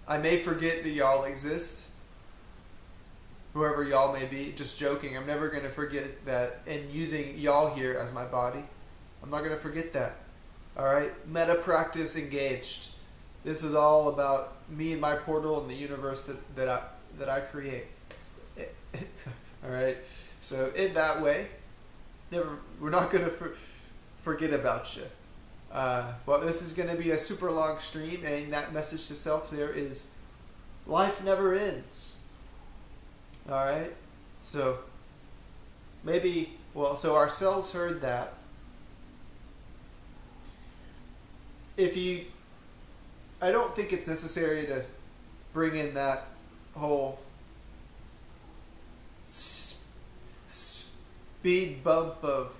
I may forget that y'all exist. Whoever y'all may be. Just joking. I'm never going to forget that. And using y'all here as my body. I'm not going to forget that. Alright? Meta practice engaged. This is all about me and my portal and the universe that I create. Alright? So in that way, we're not going to forget about you. Well, this is going to be a super long stream, and that message to self there is life never ends. All right? So so our cells heard that. I don't think it's necessary to bring in that whole speed bump of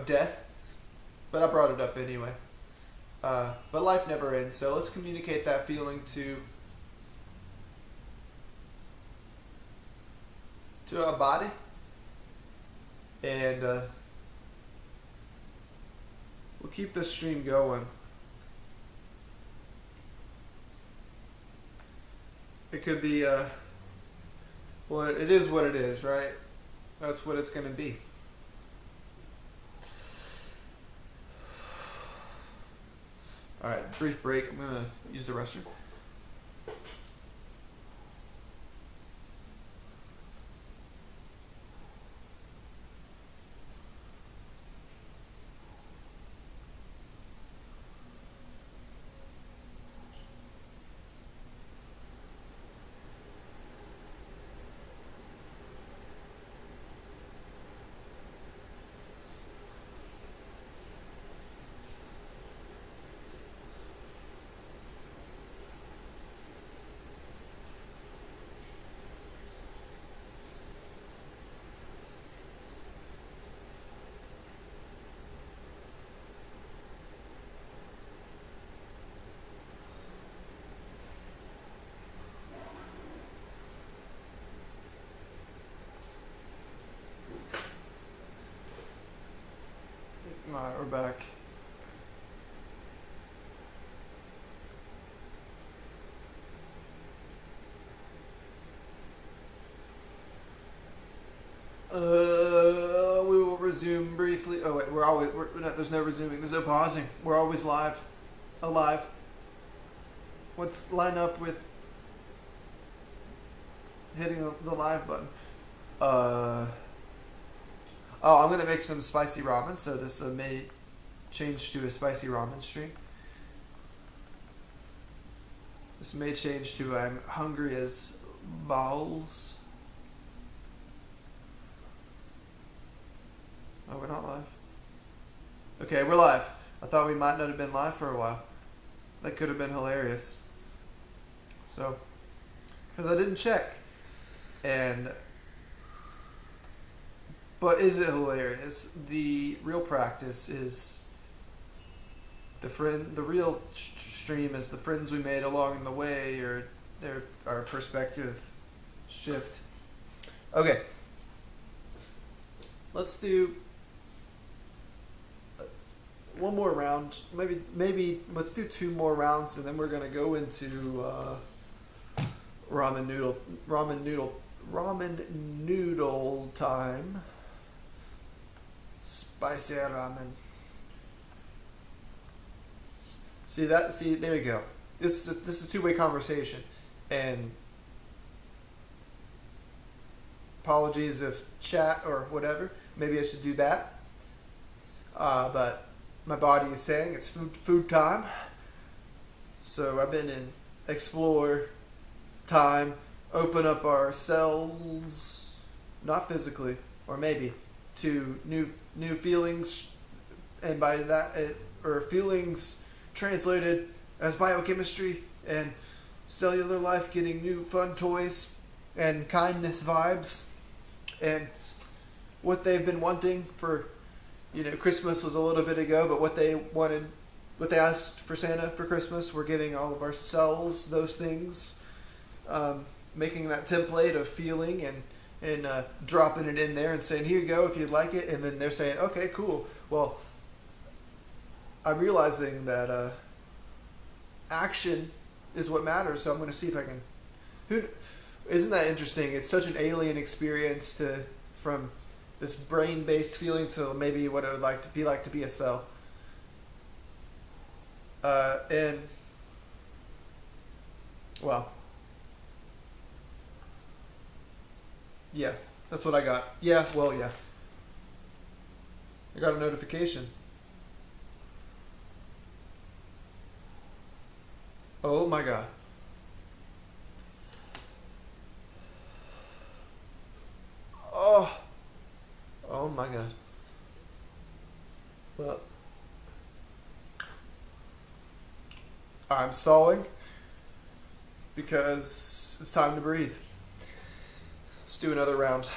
death, but I brought it up anyway. But life never ends, so let's communicate that feeling to our body, and we'll keep this stream going. It could be, well, it is what it is, right? That's what it's going to be. All right, brief break. I'm going to use the restroom. All right, we're back. We will resume briefly. Oh wait, there's no resuming. There's no pausing. We're always live, alive. Let's line up with hitting the live button. Oh, I'm gonna make some spicy ramen, so this may change to a spicy ramen stream. This may change to I'm hungry as balls. Oh, we're not live. Okay, we're live. I thought we might not have been live for a while. That could have been hilarious. So, because I didn't check. But is it hilarious? The real practice is the real stream is the friends we made along the way, or our perspective shift. Okay. Let's do one more round. Maybe let's do 2 more rounds, and then we're gonna go into ramen noodle time. Spicy ramen. See, there you go. This is a 2-way conversation, and apologies if chat or whatever. Maybe I should do that. But my body is saying it's food time. So I've been in explore time, open up our cells, not physically, or maybe to new feelings, and by that or feelings translated as biochemistry and cellular life, getting new fun toys and kindness vibes, and what they've been wanting for, Christmas was a little bit ago, but what they asked for Santa for Christmas, we're giving all of our cells those things, making that template of feeling and dropping it in there and saying, here you go if you'd like it, and then they're saying, okay, cool. Well, I'm realizing that action is what matters, so I'm going to see if I can. Isn't that interesting? It's such an alien experience from this brain-based feeling to maybe what it would like to be a cell. And well, yeah, that's what I got. Yeah, well, yeah. I got a notification. Oh my god. Oh my god. Well, I'm stalling because it's time to breathe. Let's do another round.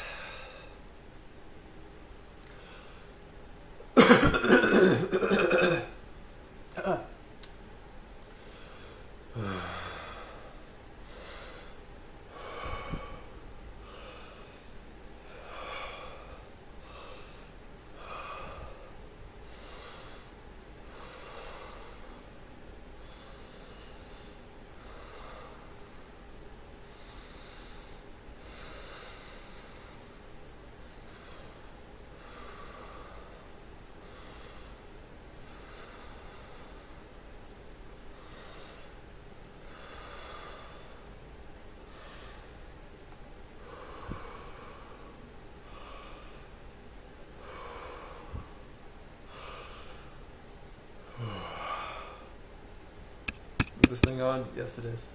Is this thing on? Yes, it is.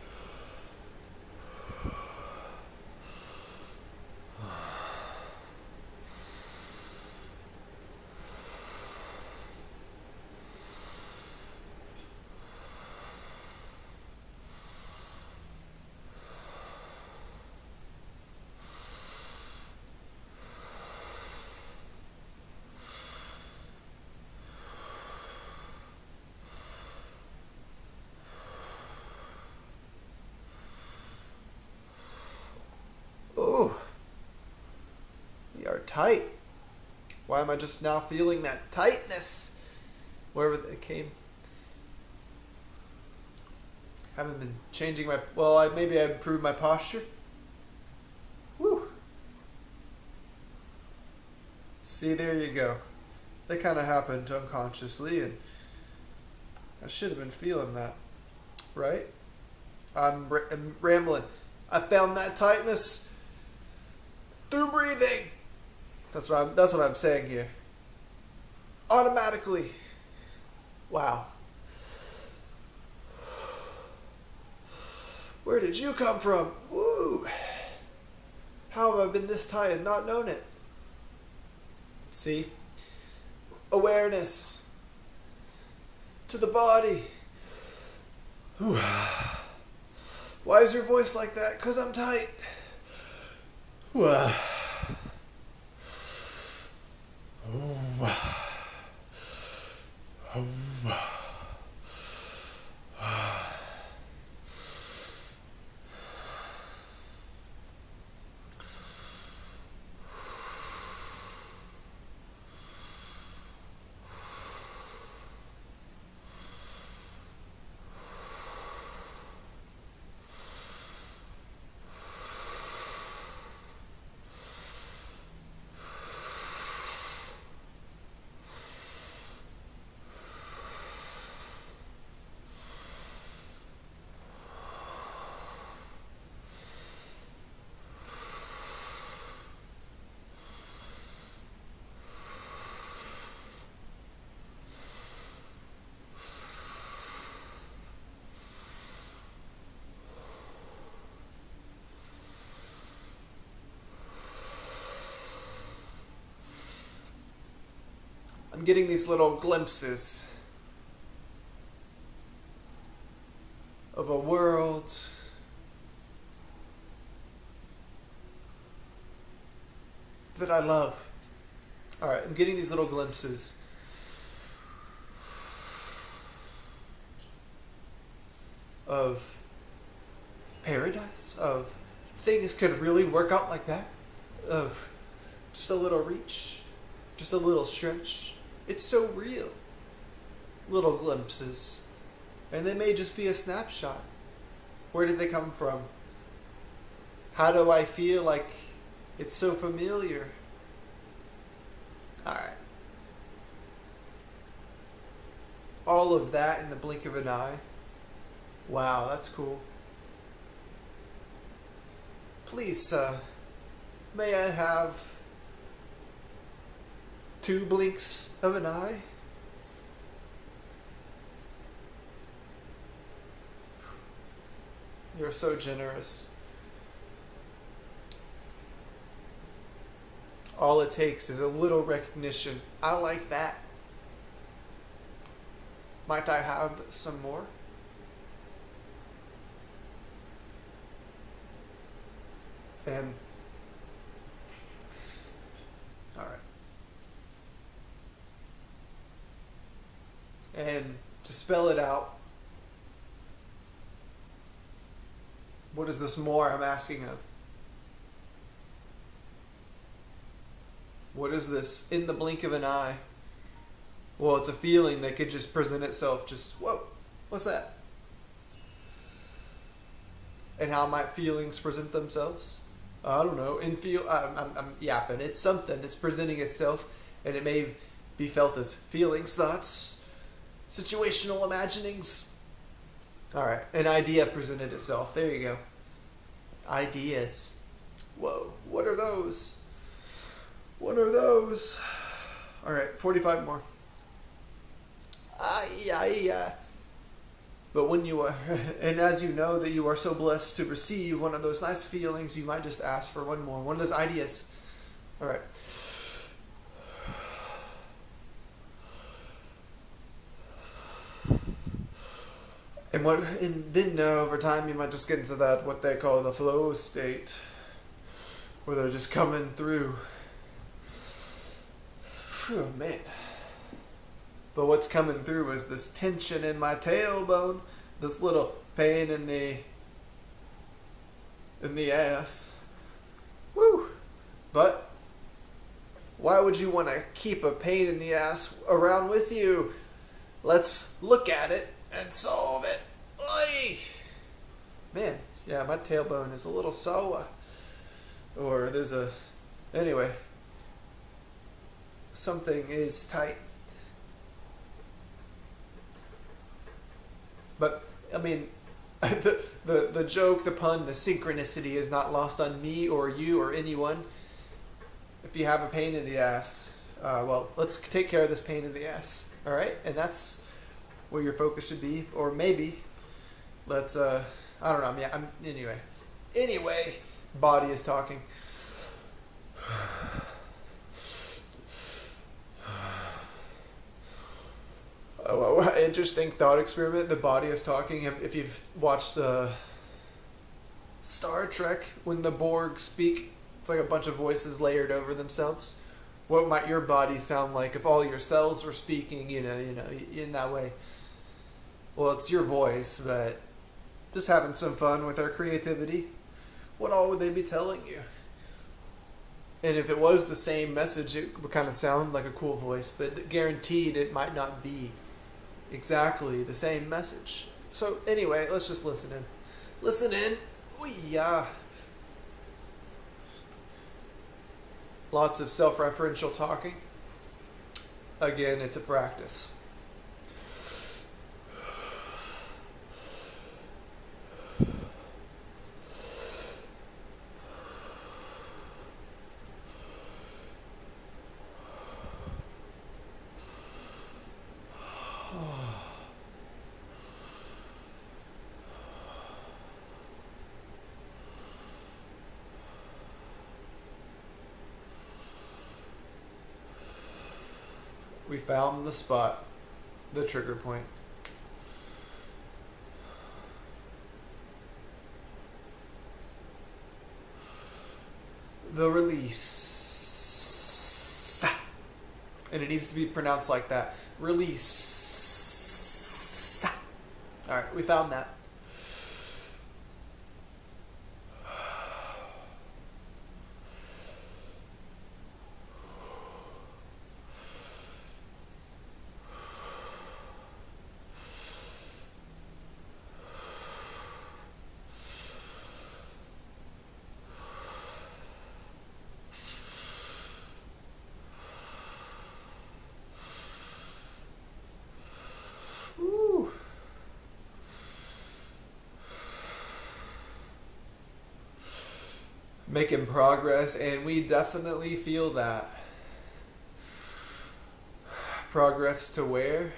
Oh, we are tight. Why am I just now feeling that tightness? Wherever it came. Haven't been changing my... Well, maybe I improved my posture. Woo. See, there you go. That kind of happened unconsciously, and I should have been feeling that. Right? I'm rambling. I found that tightness through breathing. That's what I'm saying here. Automatically. Wow. Where did you come from? Woo. How have I been this tight and not known it? See? Awareness to the body. Whew. Why is your voice like that? 'Cause I'm tight. Whew. I'm getting these little glimpses of a world that I love. Alright, I'm getting these little glimpses of paradise, of things could really work out like that, of just a little reach, just a little stretch. It's so real. Little glimpses. And they may just be a snapshot. Where did they come from? How do I feel like it's so familiar? Alright. All of that in the blink of an eye. Wow, that's cool. Please, may I have 2 blinks of an eye? You're so generous. All it takes is a little recognition. I like that. Might I have some more? And all right. And to spell it out, what is this more I'm asking of? What is this in the blink of an eye? Well, it's a feeling that could just present itself. Just, whoa, what's that? And how might feelings present themselves? I don't know. I'm yapping. It's something. It's presenting itself, and it may be felt as feelings, thoughts, situational imaginings. All right, an idea presented itself. There you go. Ideas. Whoa, what are those? What are those? All right, 45 more. But when you are, and as you know that you are so blessed to receive one of those nice feelings, you might just ask for one more, one of those ideas. All right. And then over time you might just get into that what they call the flow state, where they're just coming through. Phew, man. But what's coming through is this tension in my tailbone, this little pain in the ass. Woo! But why would you want to keep a pain in the ass around with you? Let's look at it and solve it. Oy! Man, yeah, my tailbone is a little sore. Or anyway, something is tight. But, I mean, the joke, the pun, the synchronicity is not lost on me or you or anyone. If you have a pain in the ass, well, let's take care of this pain in the ass, all right? And that's where your focus should be. Or maybe, let's, I don't know, anyway, body is talking. Oh, interesting thought experiment. The body is talking. If you've watched Star Trek, when the Borg speak, it's like a bunch of voices layered over themselves. What might your body sound like if all your cells were speaking, in that way? Well, it's your voice, but just having some fun with our creativity. What all would they be telling you? And if it was the same message, it would kind of sound like a cool voice, but guaranteed it might not be exactly the same message. So anyway, let's just listen in. Listen in. Ooh, yeah. Lots of self-referential talking. Again, it's a practice. We found the spot, the trigger point. The release. And it needs to be pronounced like that. Release. Alright, we found that. Making progress, and we definitely feel that. Progress to where,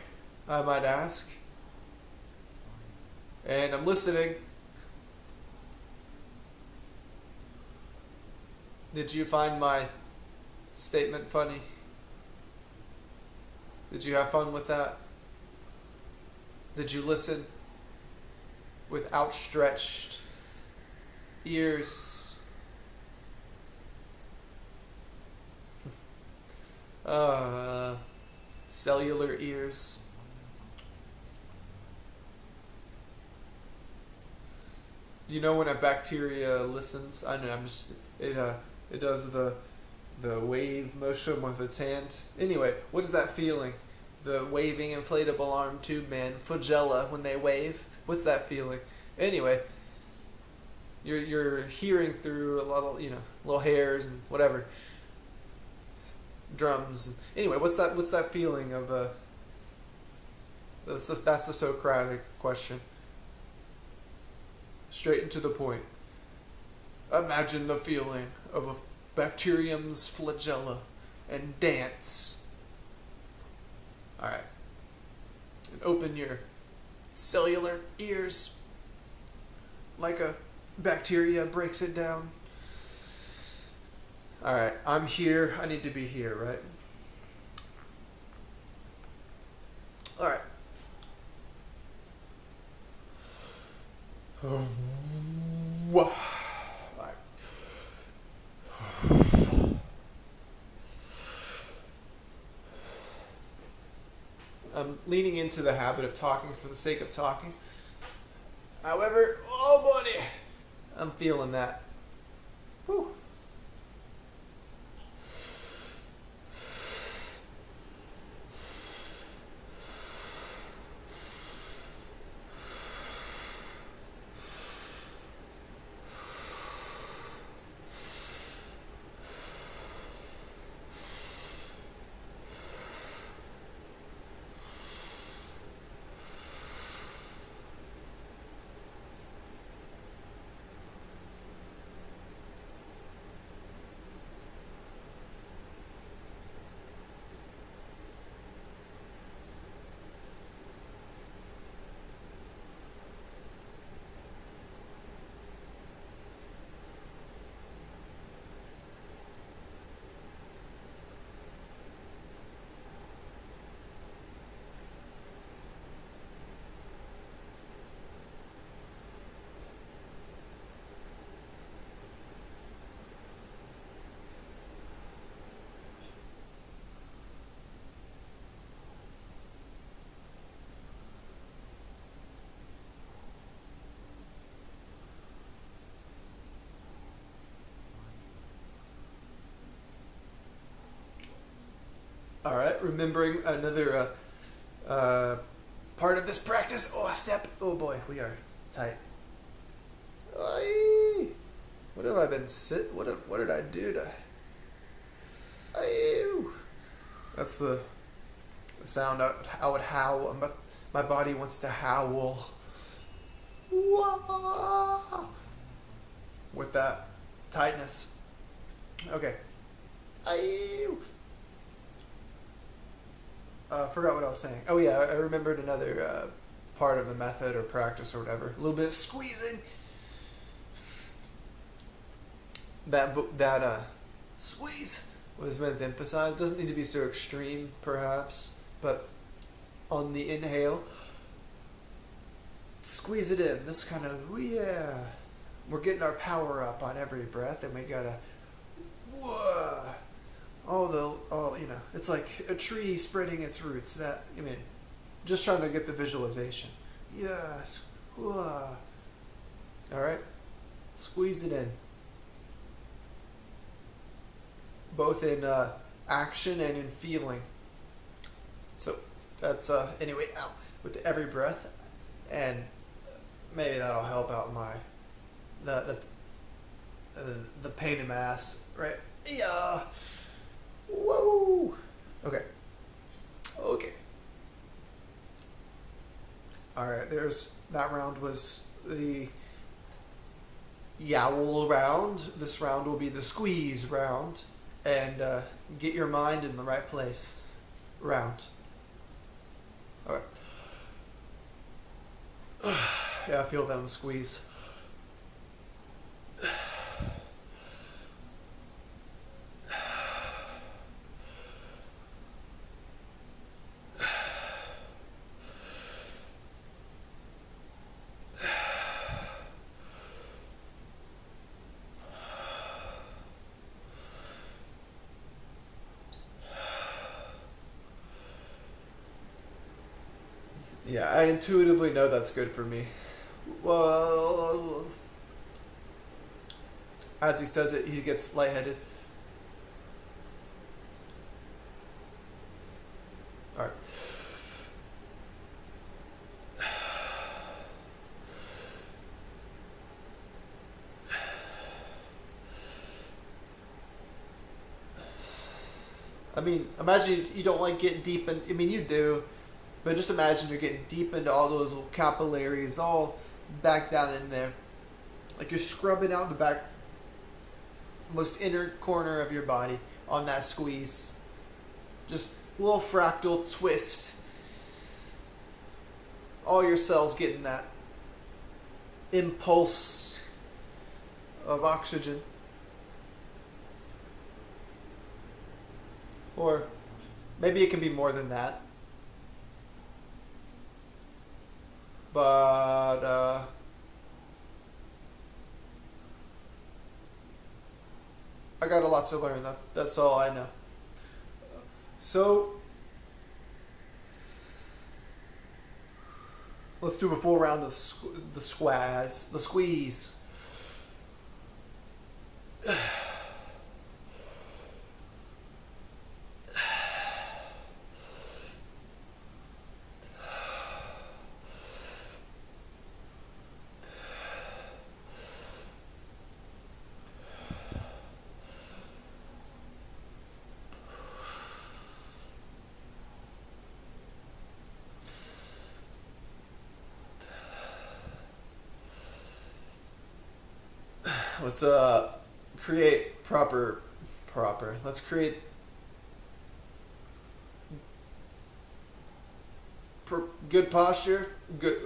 I might ask? And I'm listening. Did you find my statement funny? Did you have fun with that? Did you listen with outstretched ears? Cellular ears. You know when a bacteria listens? I know. It does the wave motion with its hand. Anyway, what is that feeling? The waving inflatable arm tube man, flagella, when they wave. What's that feeling? Anyway, you're hearing through a lot of little hairs and whatever. Drums. Anyway, what's that feeling of that's the Socratic question. Straight and to the point. Imagine the feeling of a bacterium's flagella and dance. Alright. And open your cellular ears, like a bacteria breaks it down. All right, I'm here. I need to be here, right? All right. All right. I'm leaning into the habit of talking for the sake of talking. However, oh buddy, I'm feeling that. Whew. All right, remembering another part of this practice. Oh, step. Oh boy, we are tight. Aye. What have I been what did I do to? Aye. That's the sound I would howl. My body wants to howl. Wah! With that tightness. Okay. Aye. Forgot what I was saying. Oh yeah, I remembered another part of the method or practice or whatever. A little bit of squeezing. That squeeze was meant to emphasize. Doesn't need to be so extreme, perhaps, but on the inhale, squeeze it in. This kind of we're getting our power up on every breath, and we gotta it's like a tree spreading its roots. Just trying to get the visualization. Yes. All right. Squeeze it in. Both in action and in feeling. So that's anyway. With every breath, and maybe that'll help out the pain in my ass, right? Yeah. Whoa. Okay. All right. That round was the yowl round. This round will be the squeeze round, and get your mind in the right place round. All right. Yeah, I feel that on the squeeze. Yeah, I intuitively know that's good for me. Well, as he says it, he gets lightheaded. All right. Imagine you don't like getting deep in. You do. But just imagine you're getting deep into all those little capillaries, all back down in there. Like you're scrubbing out the back, most inner corner of your body on that squeeze. Just a little fractal twist. all your cells getting that impulse of oxygen. Or maybe it can be more than that. But I got a lot to learn. That's all I know. So let's do a full round of the squeeze. Let's create proper. Let's create good posture, good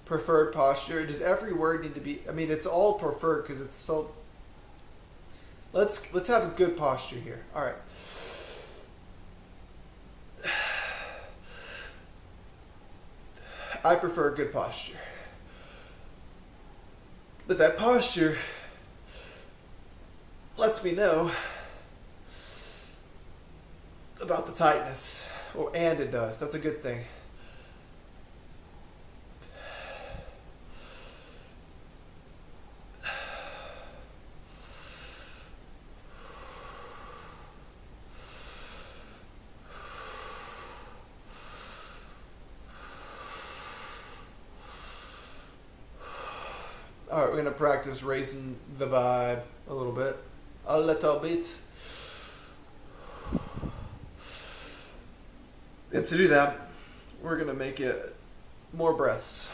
preferred posture. Does every word need to be? I mean, it's all preferred because it's so. Let's have a good posture here. All right. I prefer good posture. But that posture lets me know about the tightness. And it does. That's a good thing. Alright, we're going to practice raising the vibe a little bit. A little bit. And to do that, we're going to make it more breaths.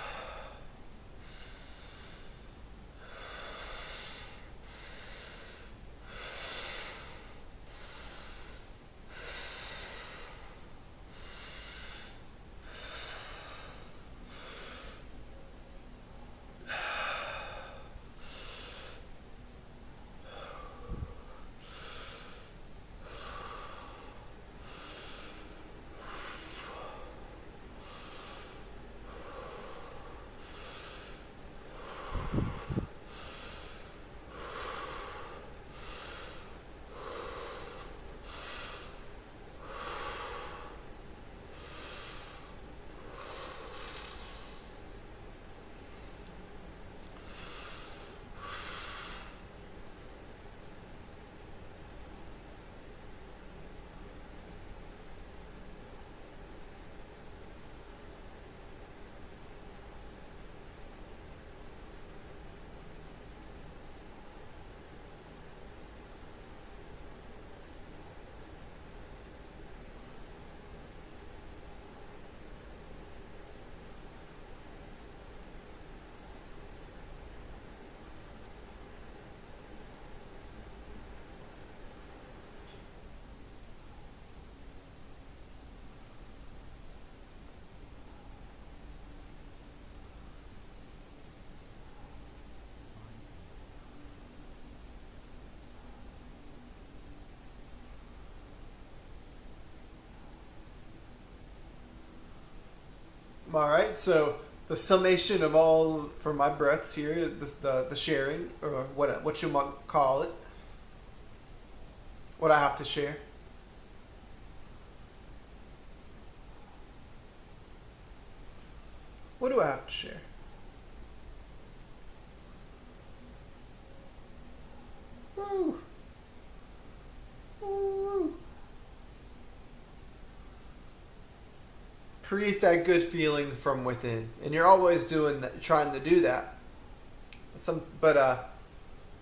All right, so the summation of all for my breaths here, the sharing, or what you might call it, what I have to share. What do I have to share? Woo. Woo. Create that good feeling from within, and you're always doing that, trying to do that. But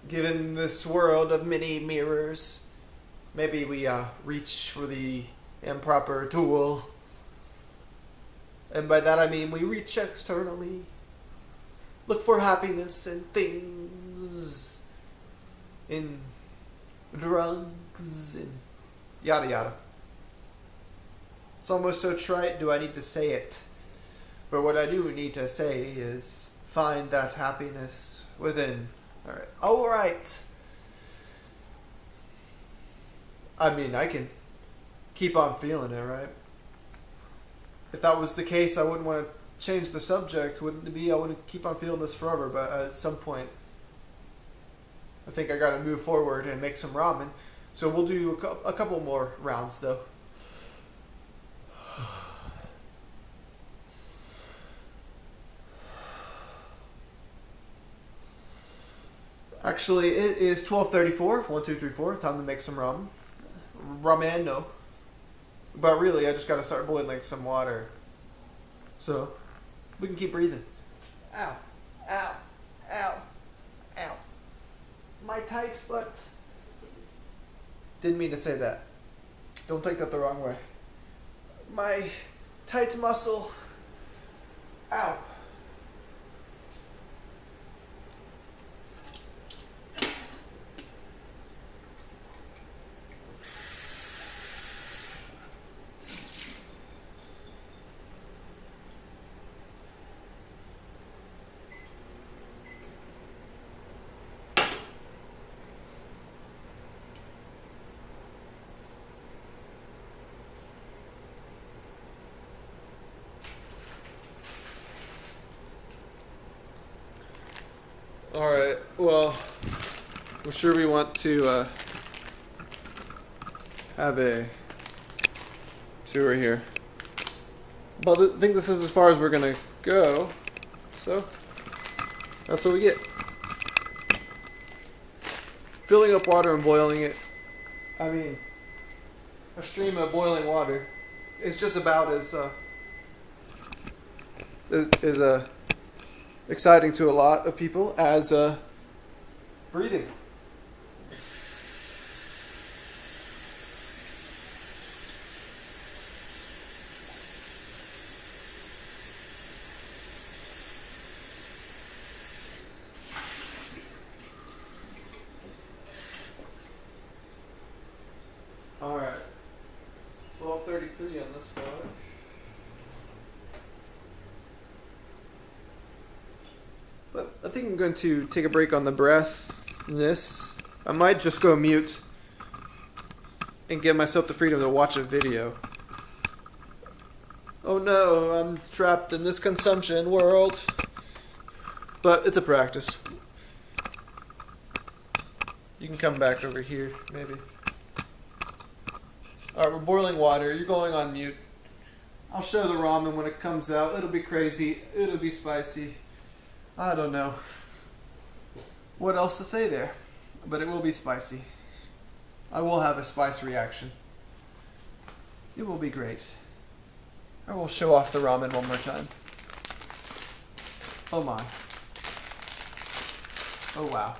given this world of many mirrors, maybe we reach for the improper tool, and by that I mean we reach externally, look for happiness in things, in drugs, and yada yada. It's almost so trite, do I need to say it? But what I do need to say is find that happiness within. Alright. Alright. I mean, I can keep on feeling it, right? If that was the case, I wouldn't want to change the subject, wouldn't it be? I wouldn't keep on feeling this forever, but at some point, I think I gotta move forward and make some ramen. So we'll do a couple more rounds, though. Actually, it is 12:34. 1, 2, 3, 4. Time to make some ramen. Ramen, no. But really, I just gotta start boiling some water. So, we can keep breathing. Ow. Ow. Ow. Ow. My tight butt. Didn't mean to say that. Don't take that the wrong way. My tight muscle. Ow. Alright, well, I'm sure we want to have a tour here. But I think this is as far as we're going to go. So, that's what we get. Filling up water and boiling it. I mean, a stream of boiling water is just about as exciting to a lot of people as breathing. All right, 12:33 on this one. But I think I'm going to take a break on the breathness. I might just go mute and give myself the freedom to watch a video. Oh no, I'm trapped in this consumption world. But it's a practice. You can come back over here, maybe. Alright, we're boiling water. You're going on mute. I'll show the ramen when it comes out. It'll be crazy. It'll be spicy. I don't know what else to say there, but it will be spicy. I will have a spice reaction. It will be great. I will show off the ramen one more time. Oh my. Oh wow.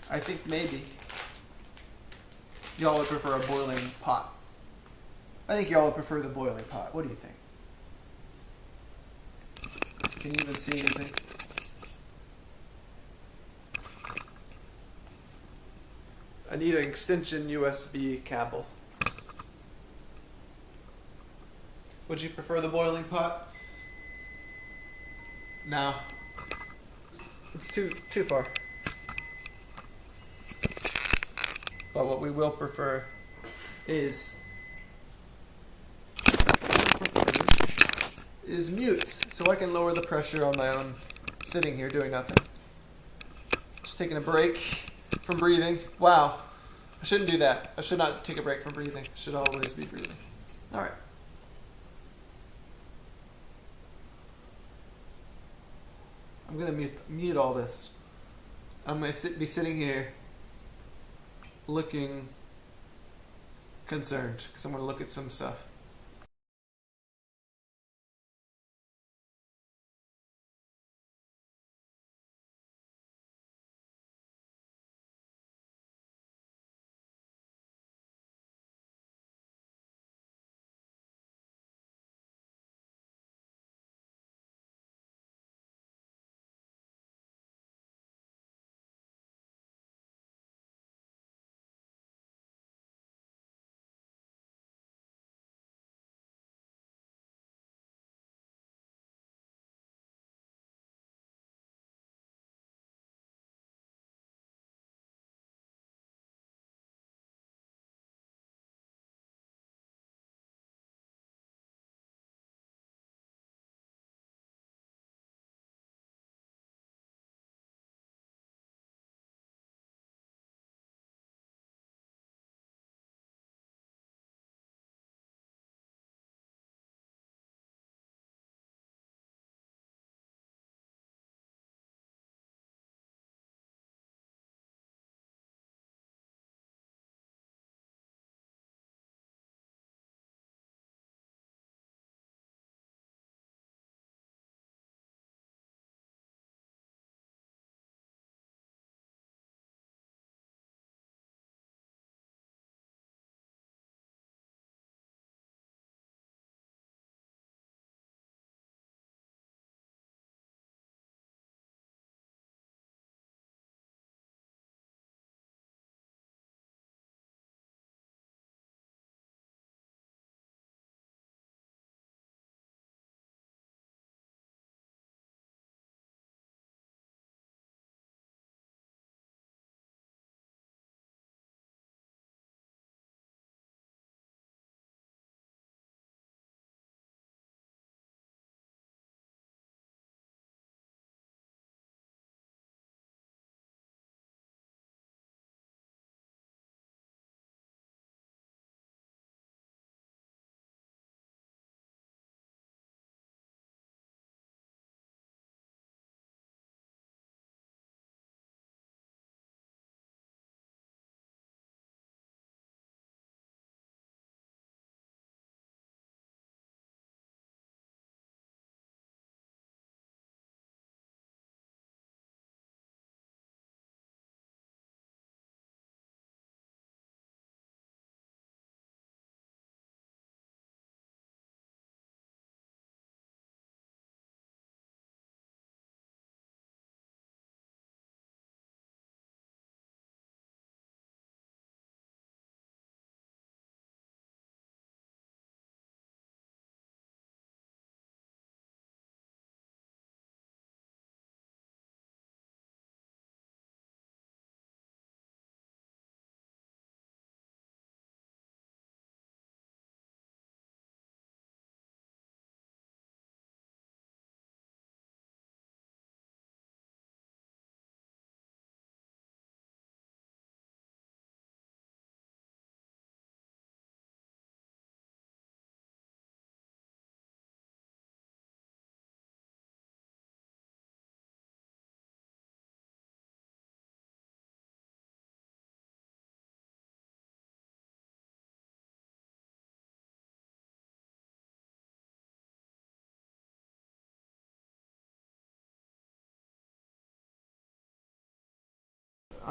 I think maybe y'all would prefer a boiling pot. I think y'all would prefer the boiling pot. What do you think? Can you even see anything? I need an extension USB cable. Would you prefer the boiling pot? No. It's too far. But what we will prefer is mute, so I can lower the pressure on my own sitting here doing nothing. Just taking a break from breathing. Wow. I shouldn't do that. I should not take a break from breathing. I should always be breathing. Alright. I'm going to mute all this. I'm going to be sitting here looking concerned because I'm going to look at some stuff.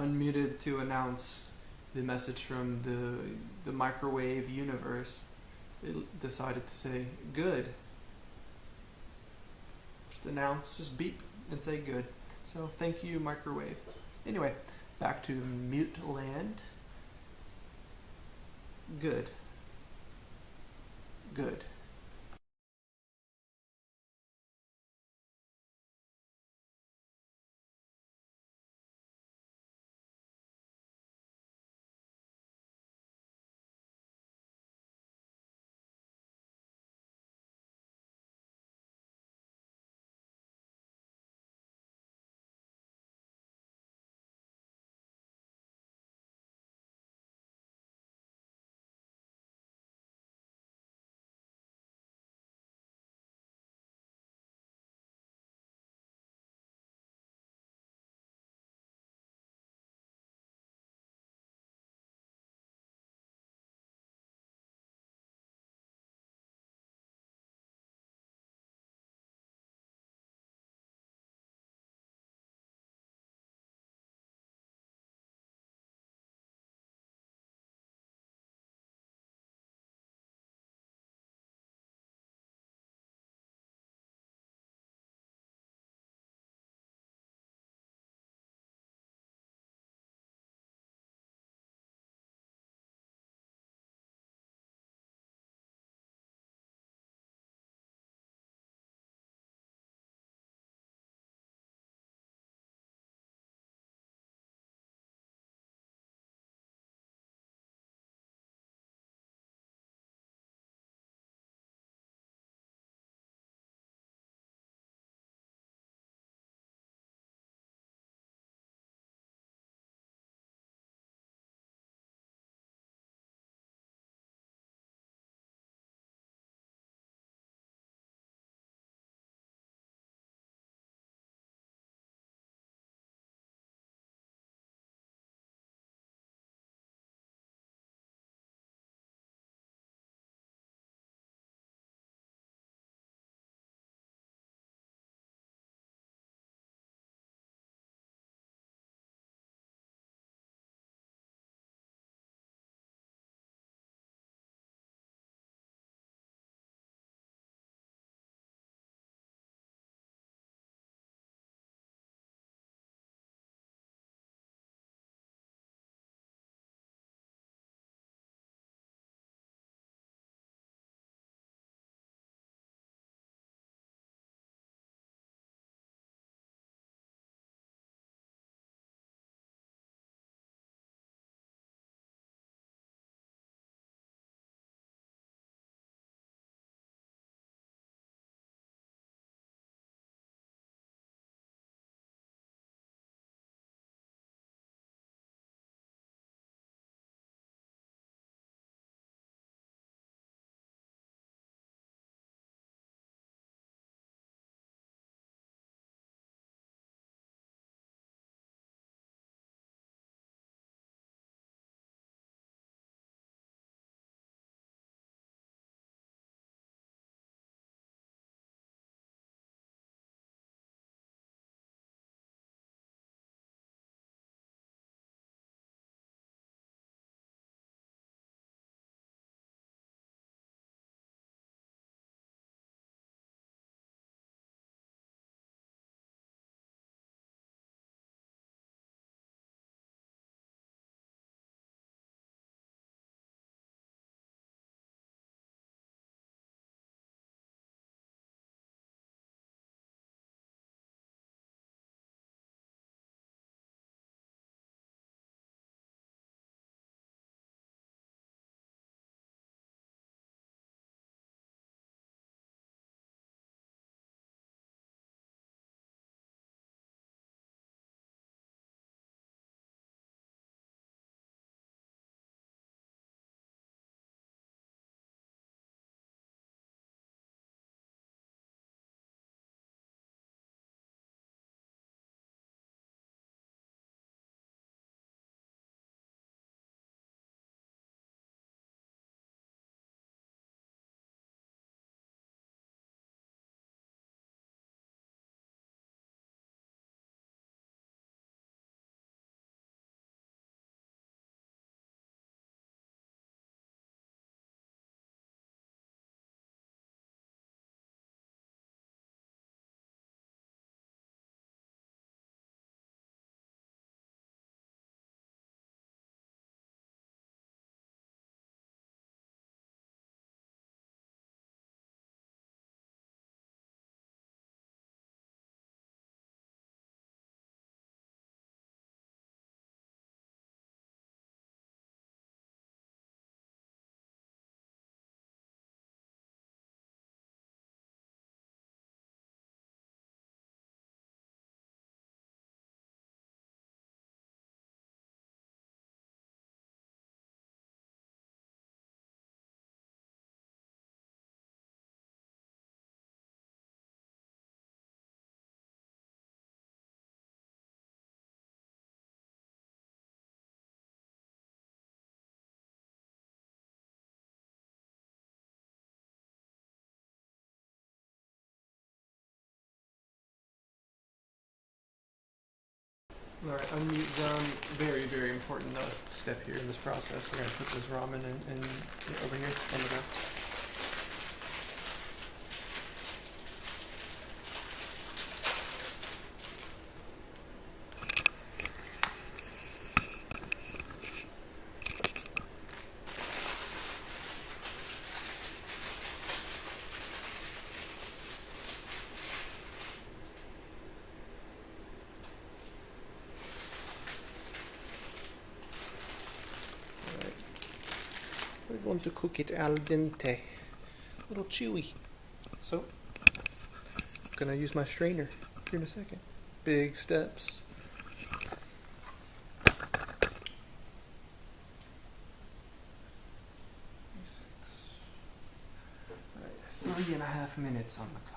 unmuted to announce the message from the microwave universe. It decided to say good. Just announce, just beep and say good. So thank you, microwave. Anyway, back to mute land. Good. Good. All right, unmute them. Very, very important step here in this process. We're gonna put this ramen in over here on the ground. We're going to cook it al dente, a little chewy. So, I'm gonna use my strainer here in a second. Big steps. All right, 3.5 minutes on the clock.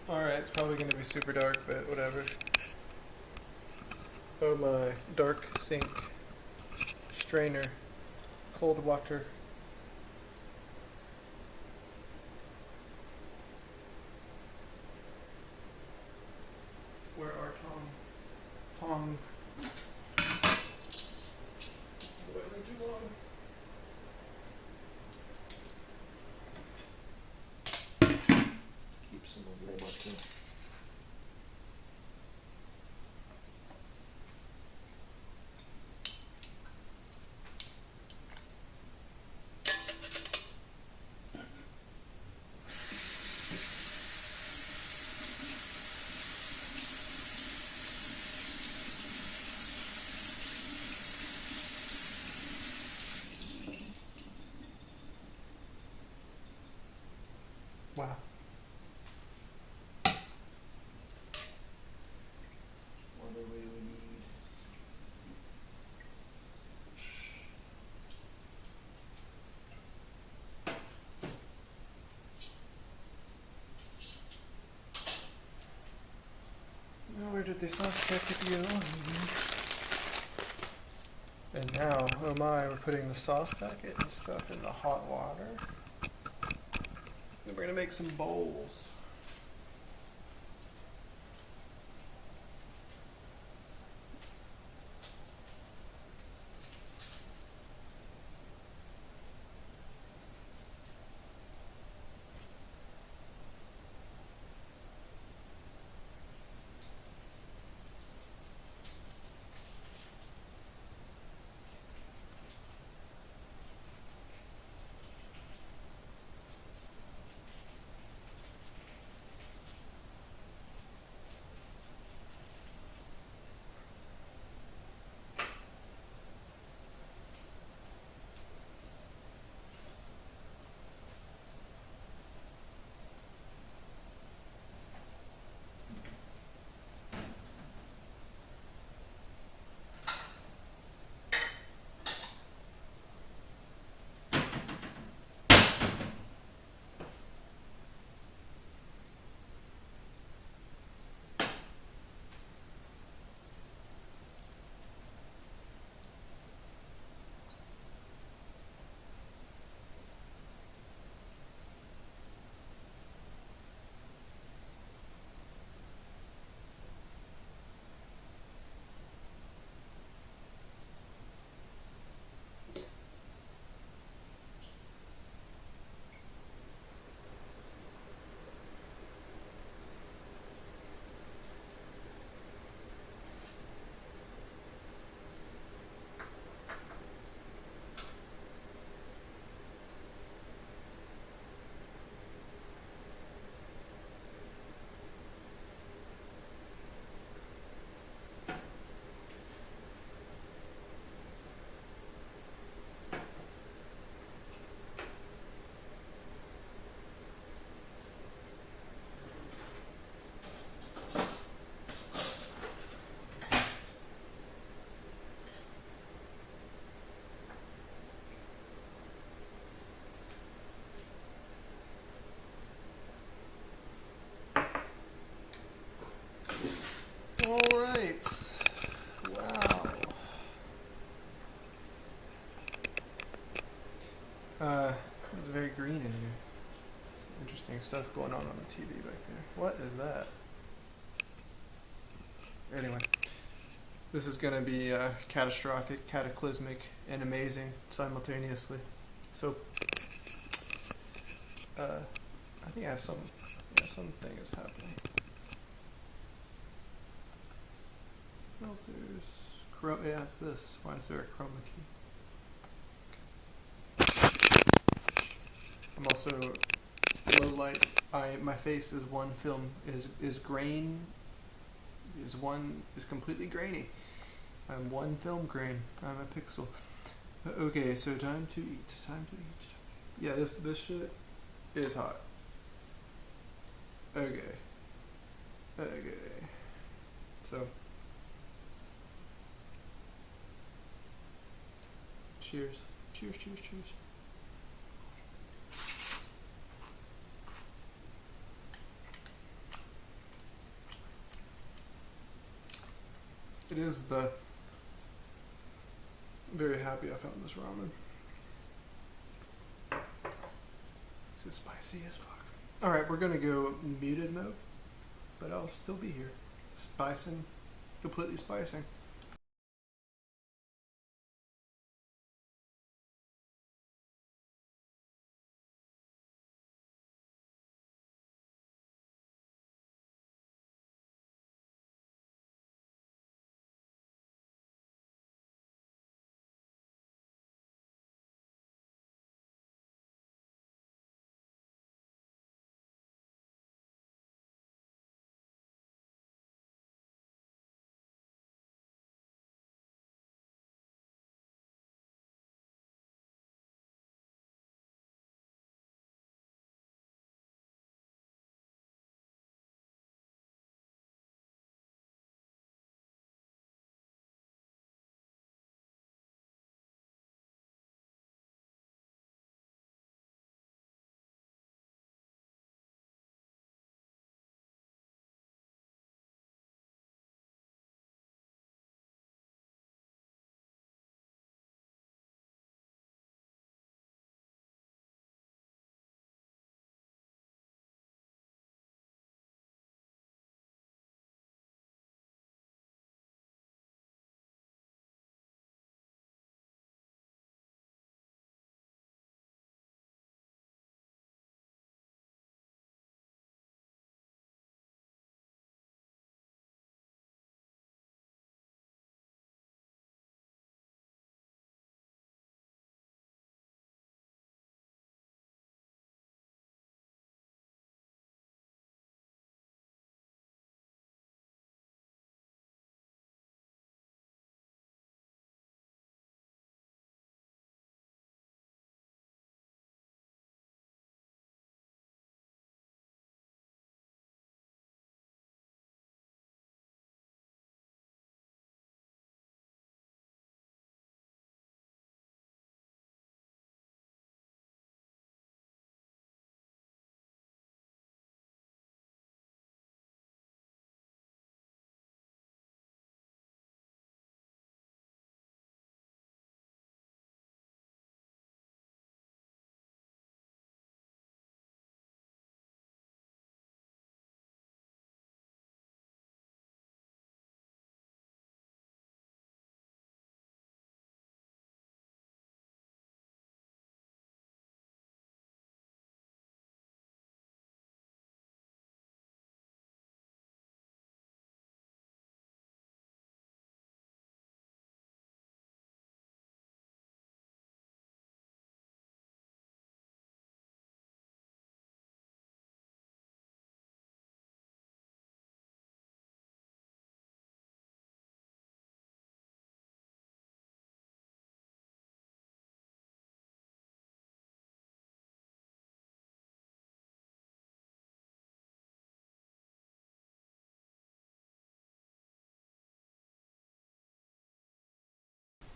Alright, it's probably going to be super dark, but whatever. Oh my, dark sink, strainer, cold water. Where are Tom? Boiling too long. Keep some of them up there. Wow. What do we need? Now where did the soft packet go? And now, oh my, we're putting the sauce packet and stuff in the hot water. Then we're gonna make some bowls. All right. Wow. It's very green in here. Some interesting stuff going on the TV back there. What is that? Anyway, this is going to be catastrophic, cataclysmic, and amazing simultaneously. So, I think I have something is happening. Filters. Yeah, it's this. Why is there a chroma key? I'm also low light. My face is one film is grain is completely grainy. I'm one film grain. I'm a pixel. Okay, so time to eat. Yeah, this shit is hot. Okay. So cheers. Cheers. It is very happy I found this ramen. This is spicy as fuck. Alright, we're gonna go muted mode, but I'll still be here. Completely spicing.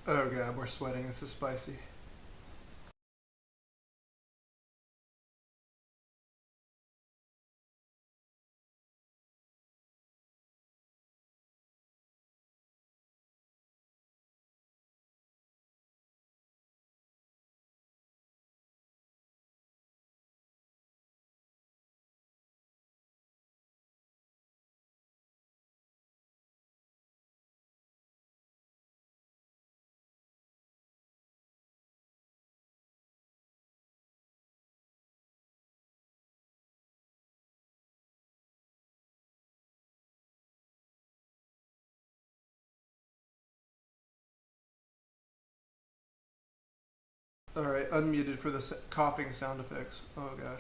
Oh god, we're sweating. This is spicy. All right, unmuted for the coughing sound effects. Oh god.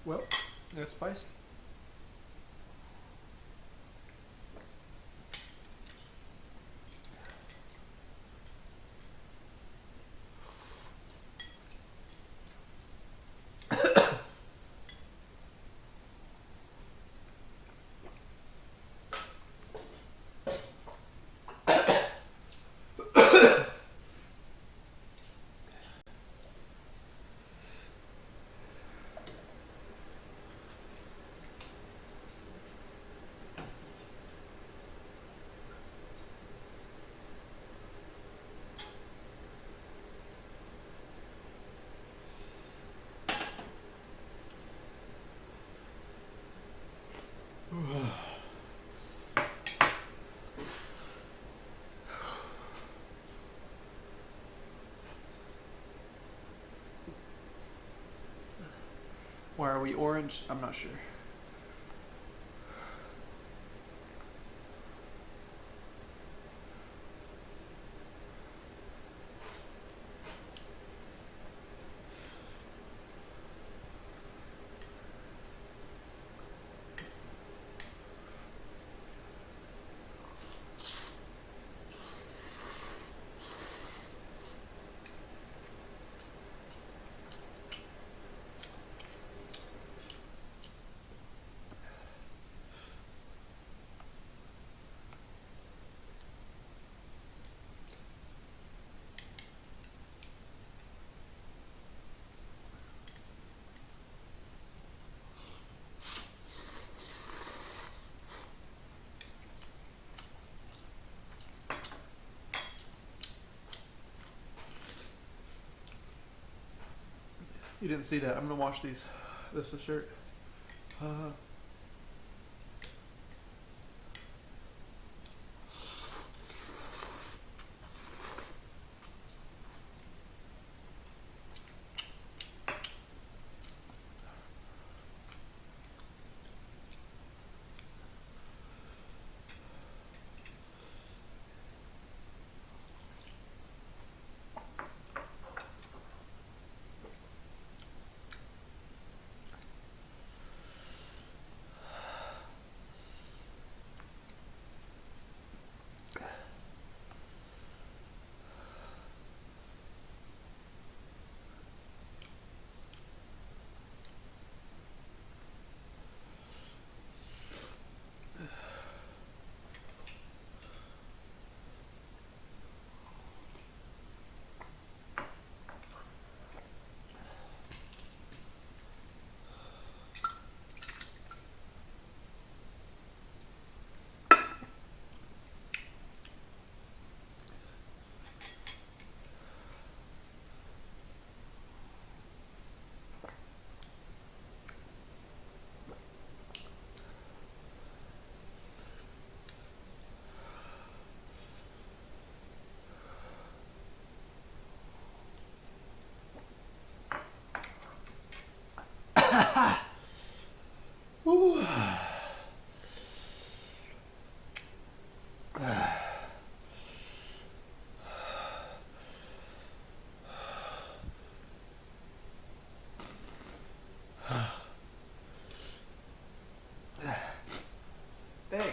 Well, that's spicy. Why are we orange? I'm not sure. You didn't see that. I'm gonna wash these. This is a shirt. Ooh. Hey.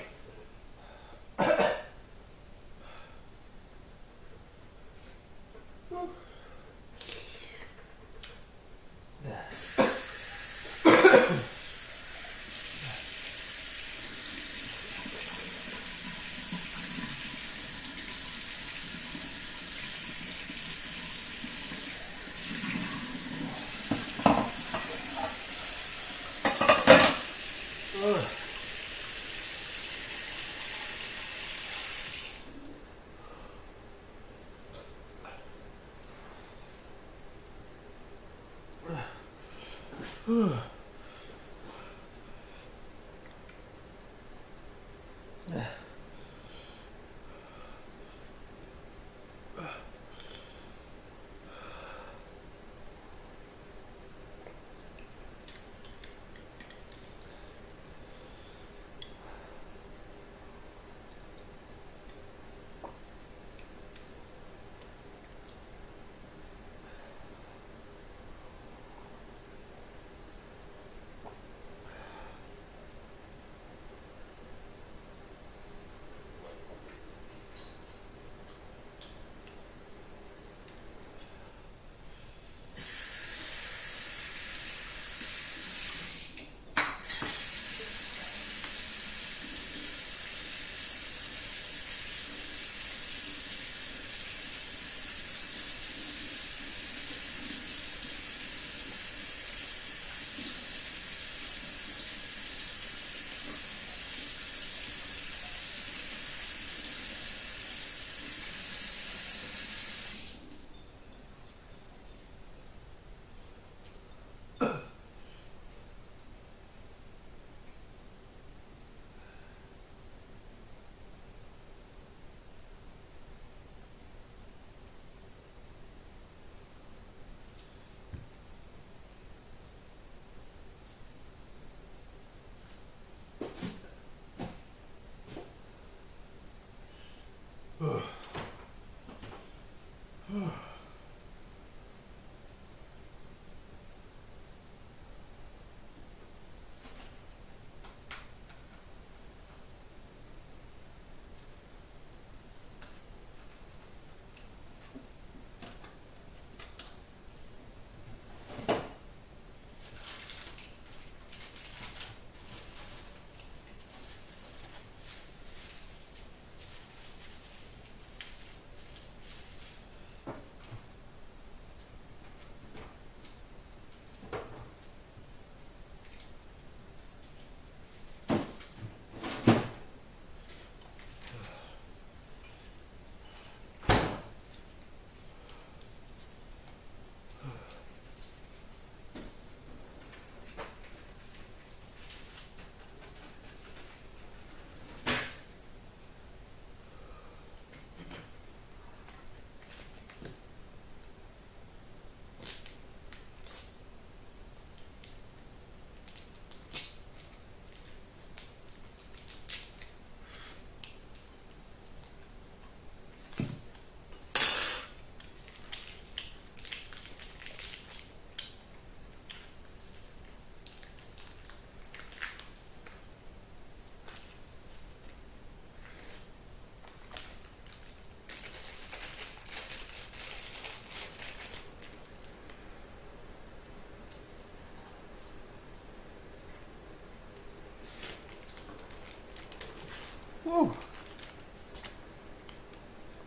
Ooh.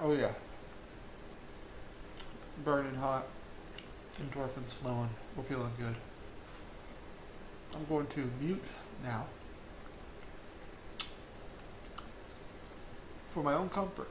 Oh yeah. Burning hot. Endorphins flowing. We're feeling good. I'm going to mute now for my own comfort.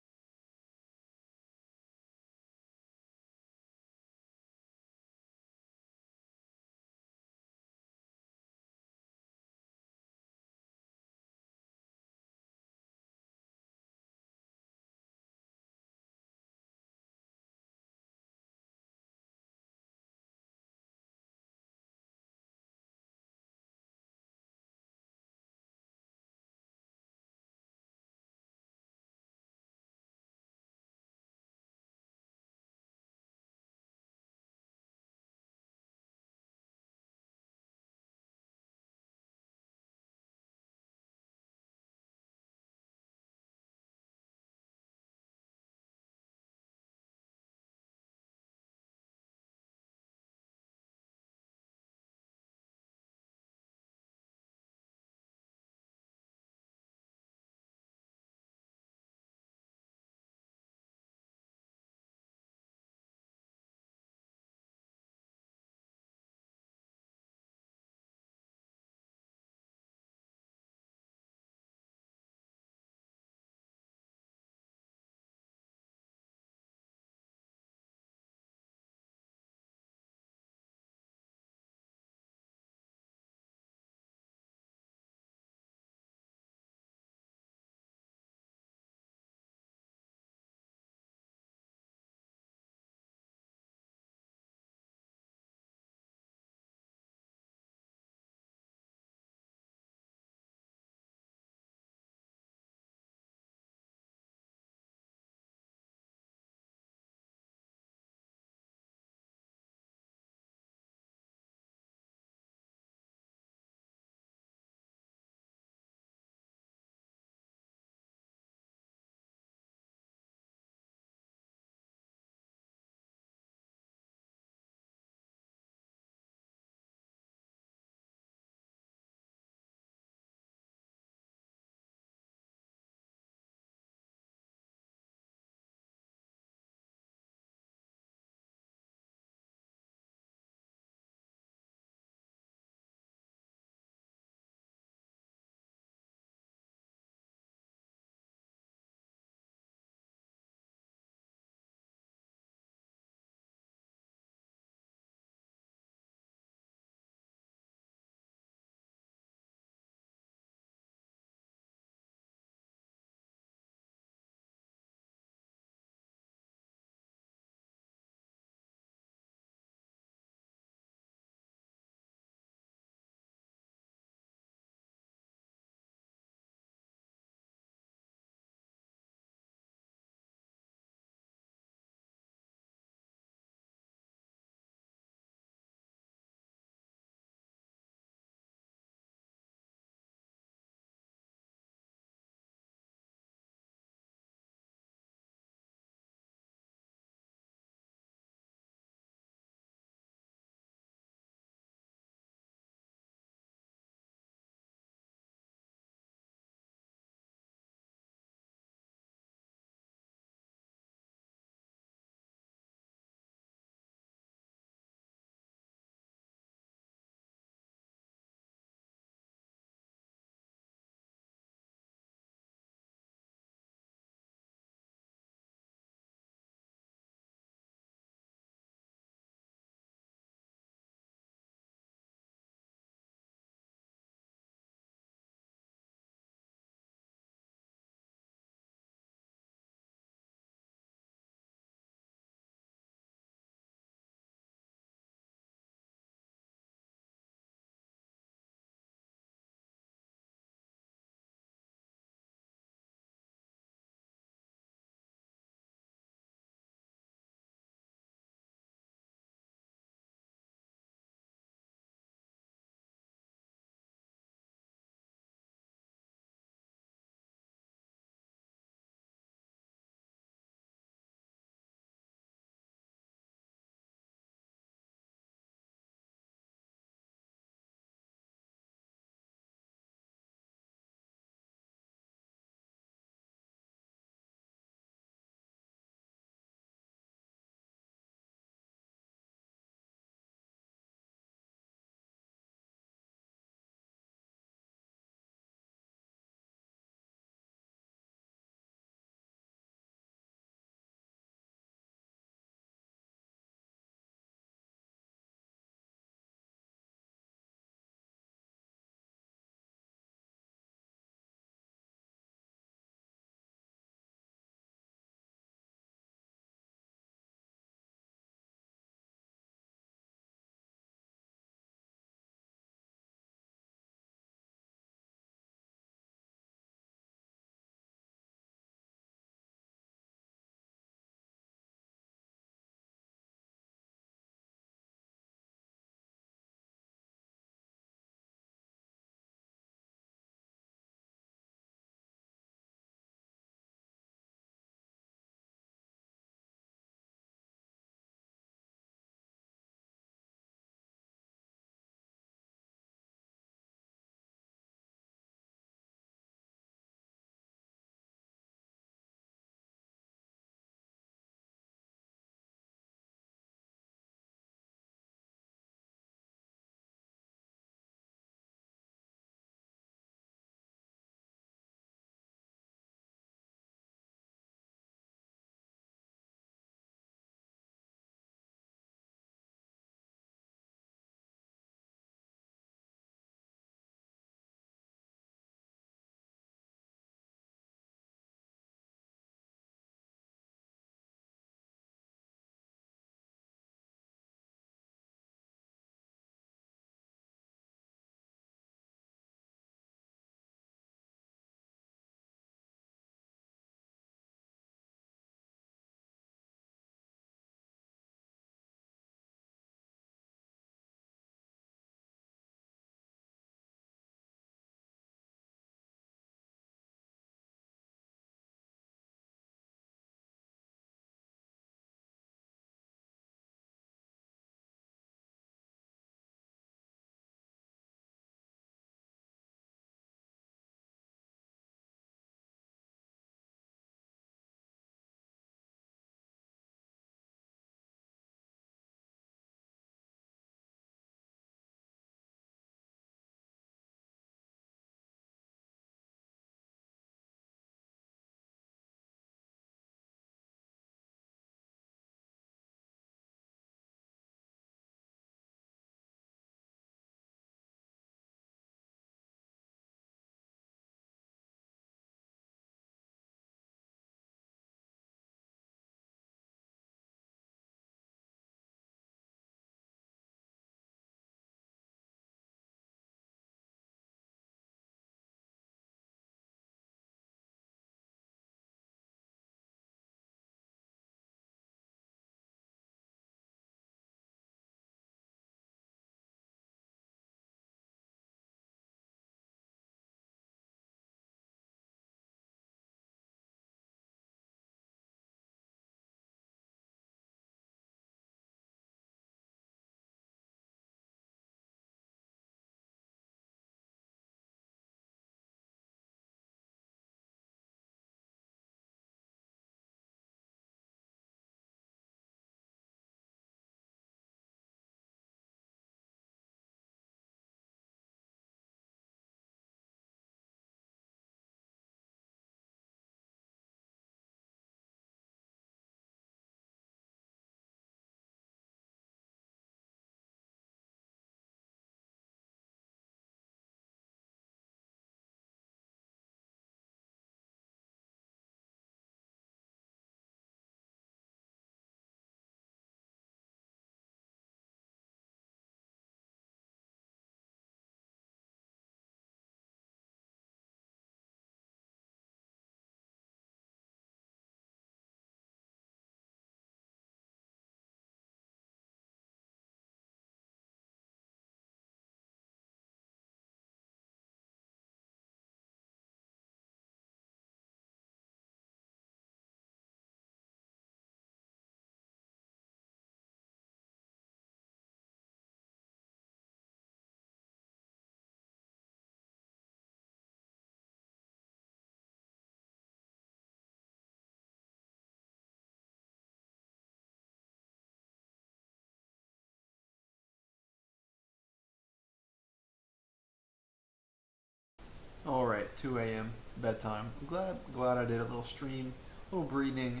All right, 2 a.m. bedtime. I'm glad I did a little stream, a little breathing,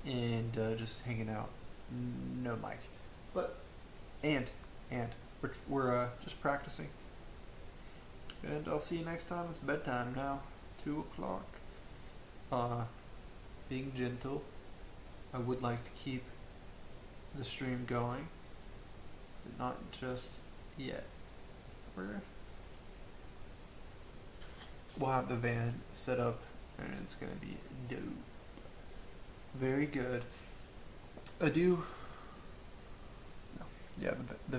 and just hanging out. No mic, but and we're just practicing. And I'll see you next time. It's bedtime now, 2 o'clock. Being gentle. I would like to keep the stream going, but not just yet. We'll have the van set up, and it's gonna be dope. Very good. I do. No. Yeah, the van.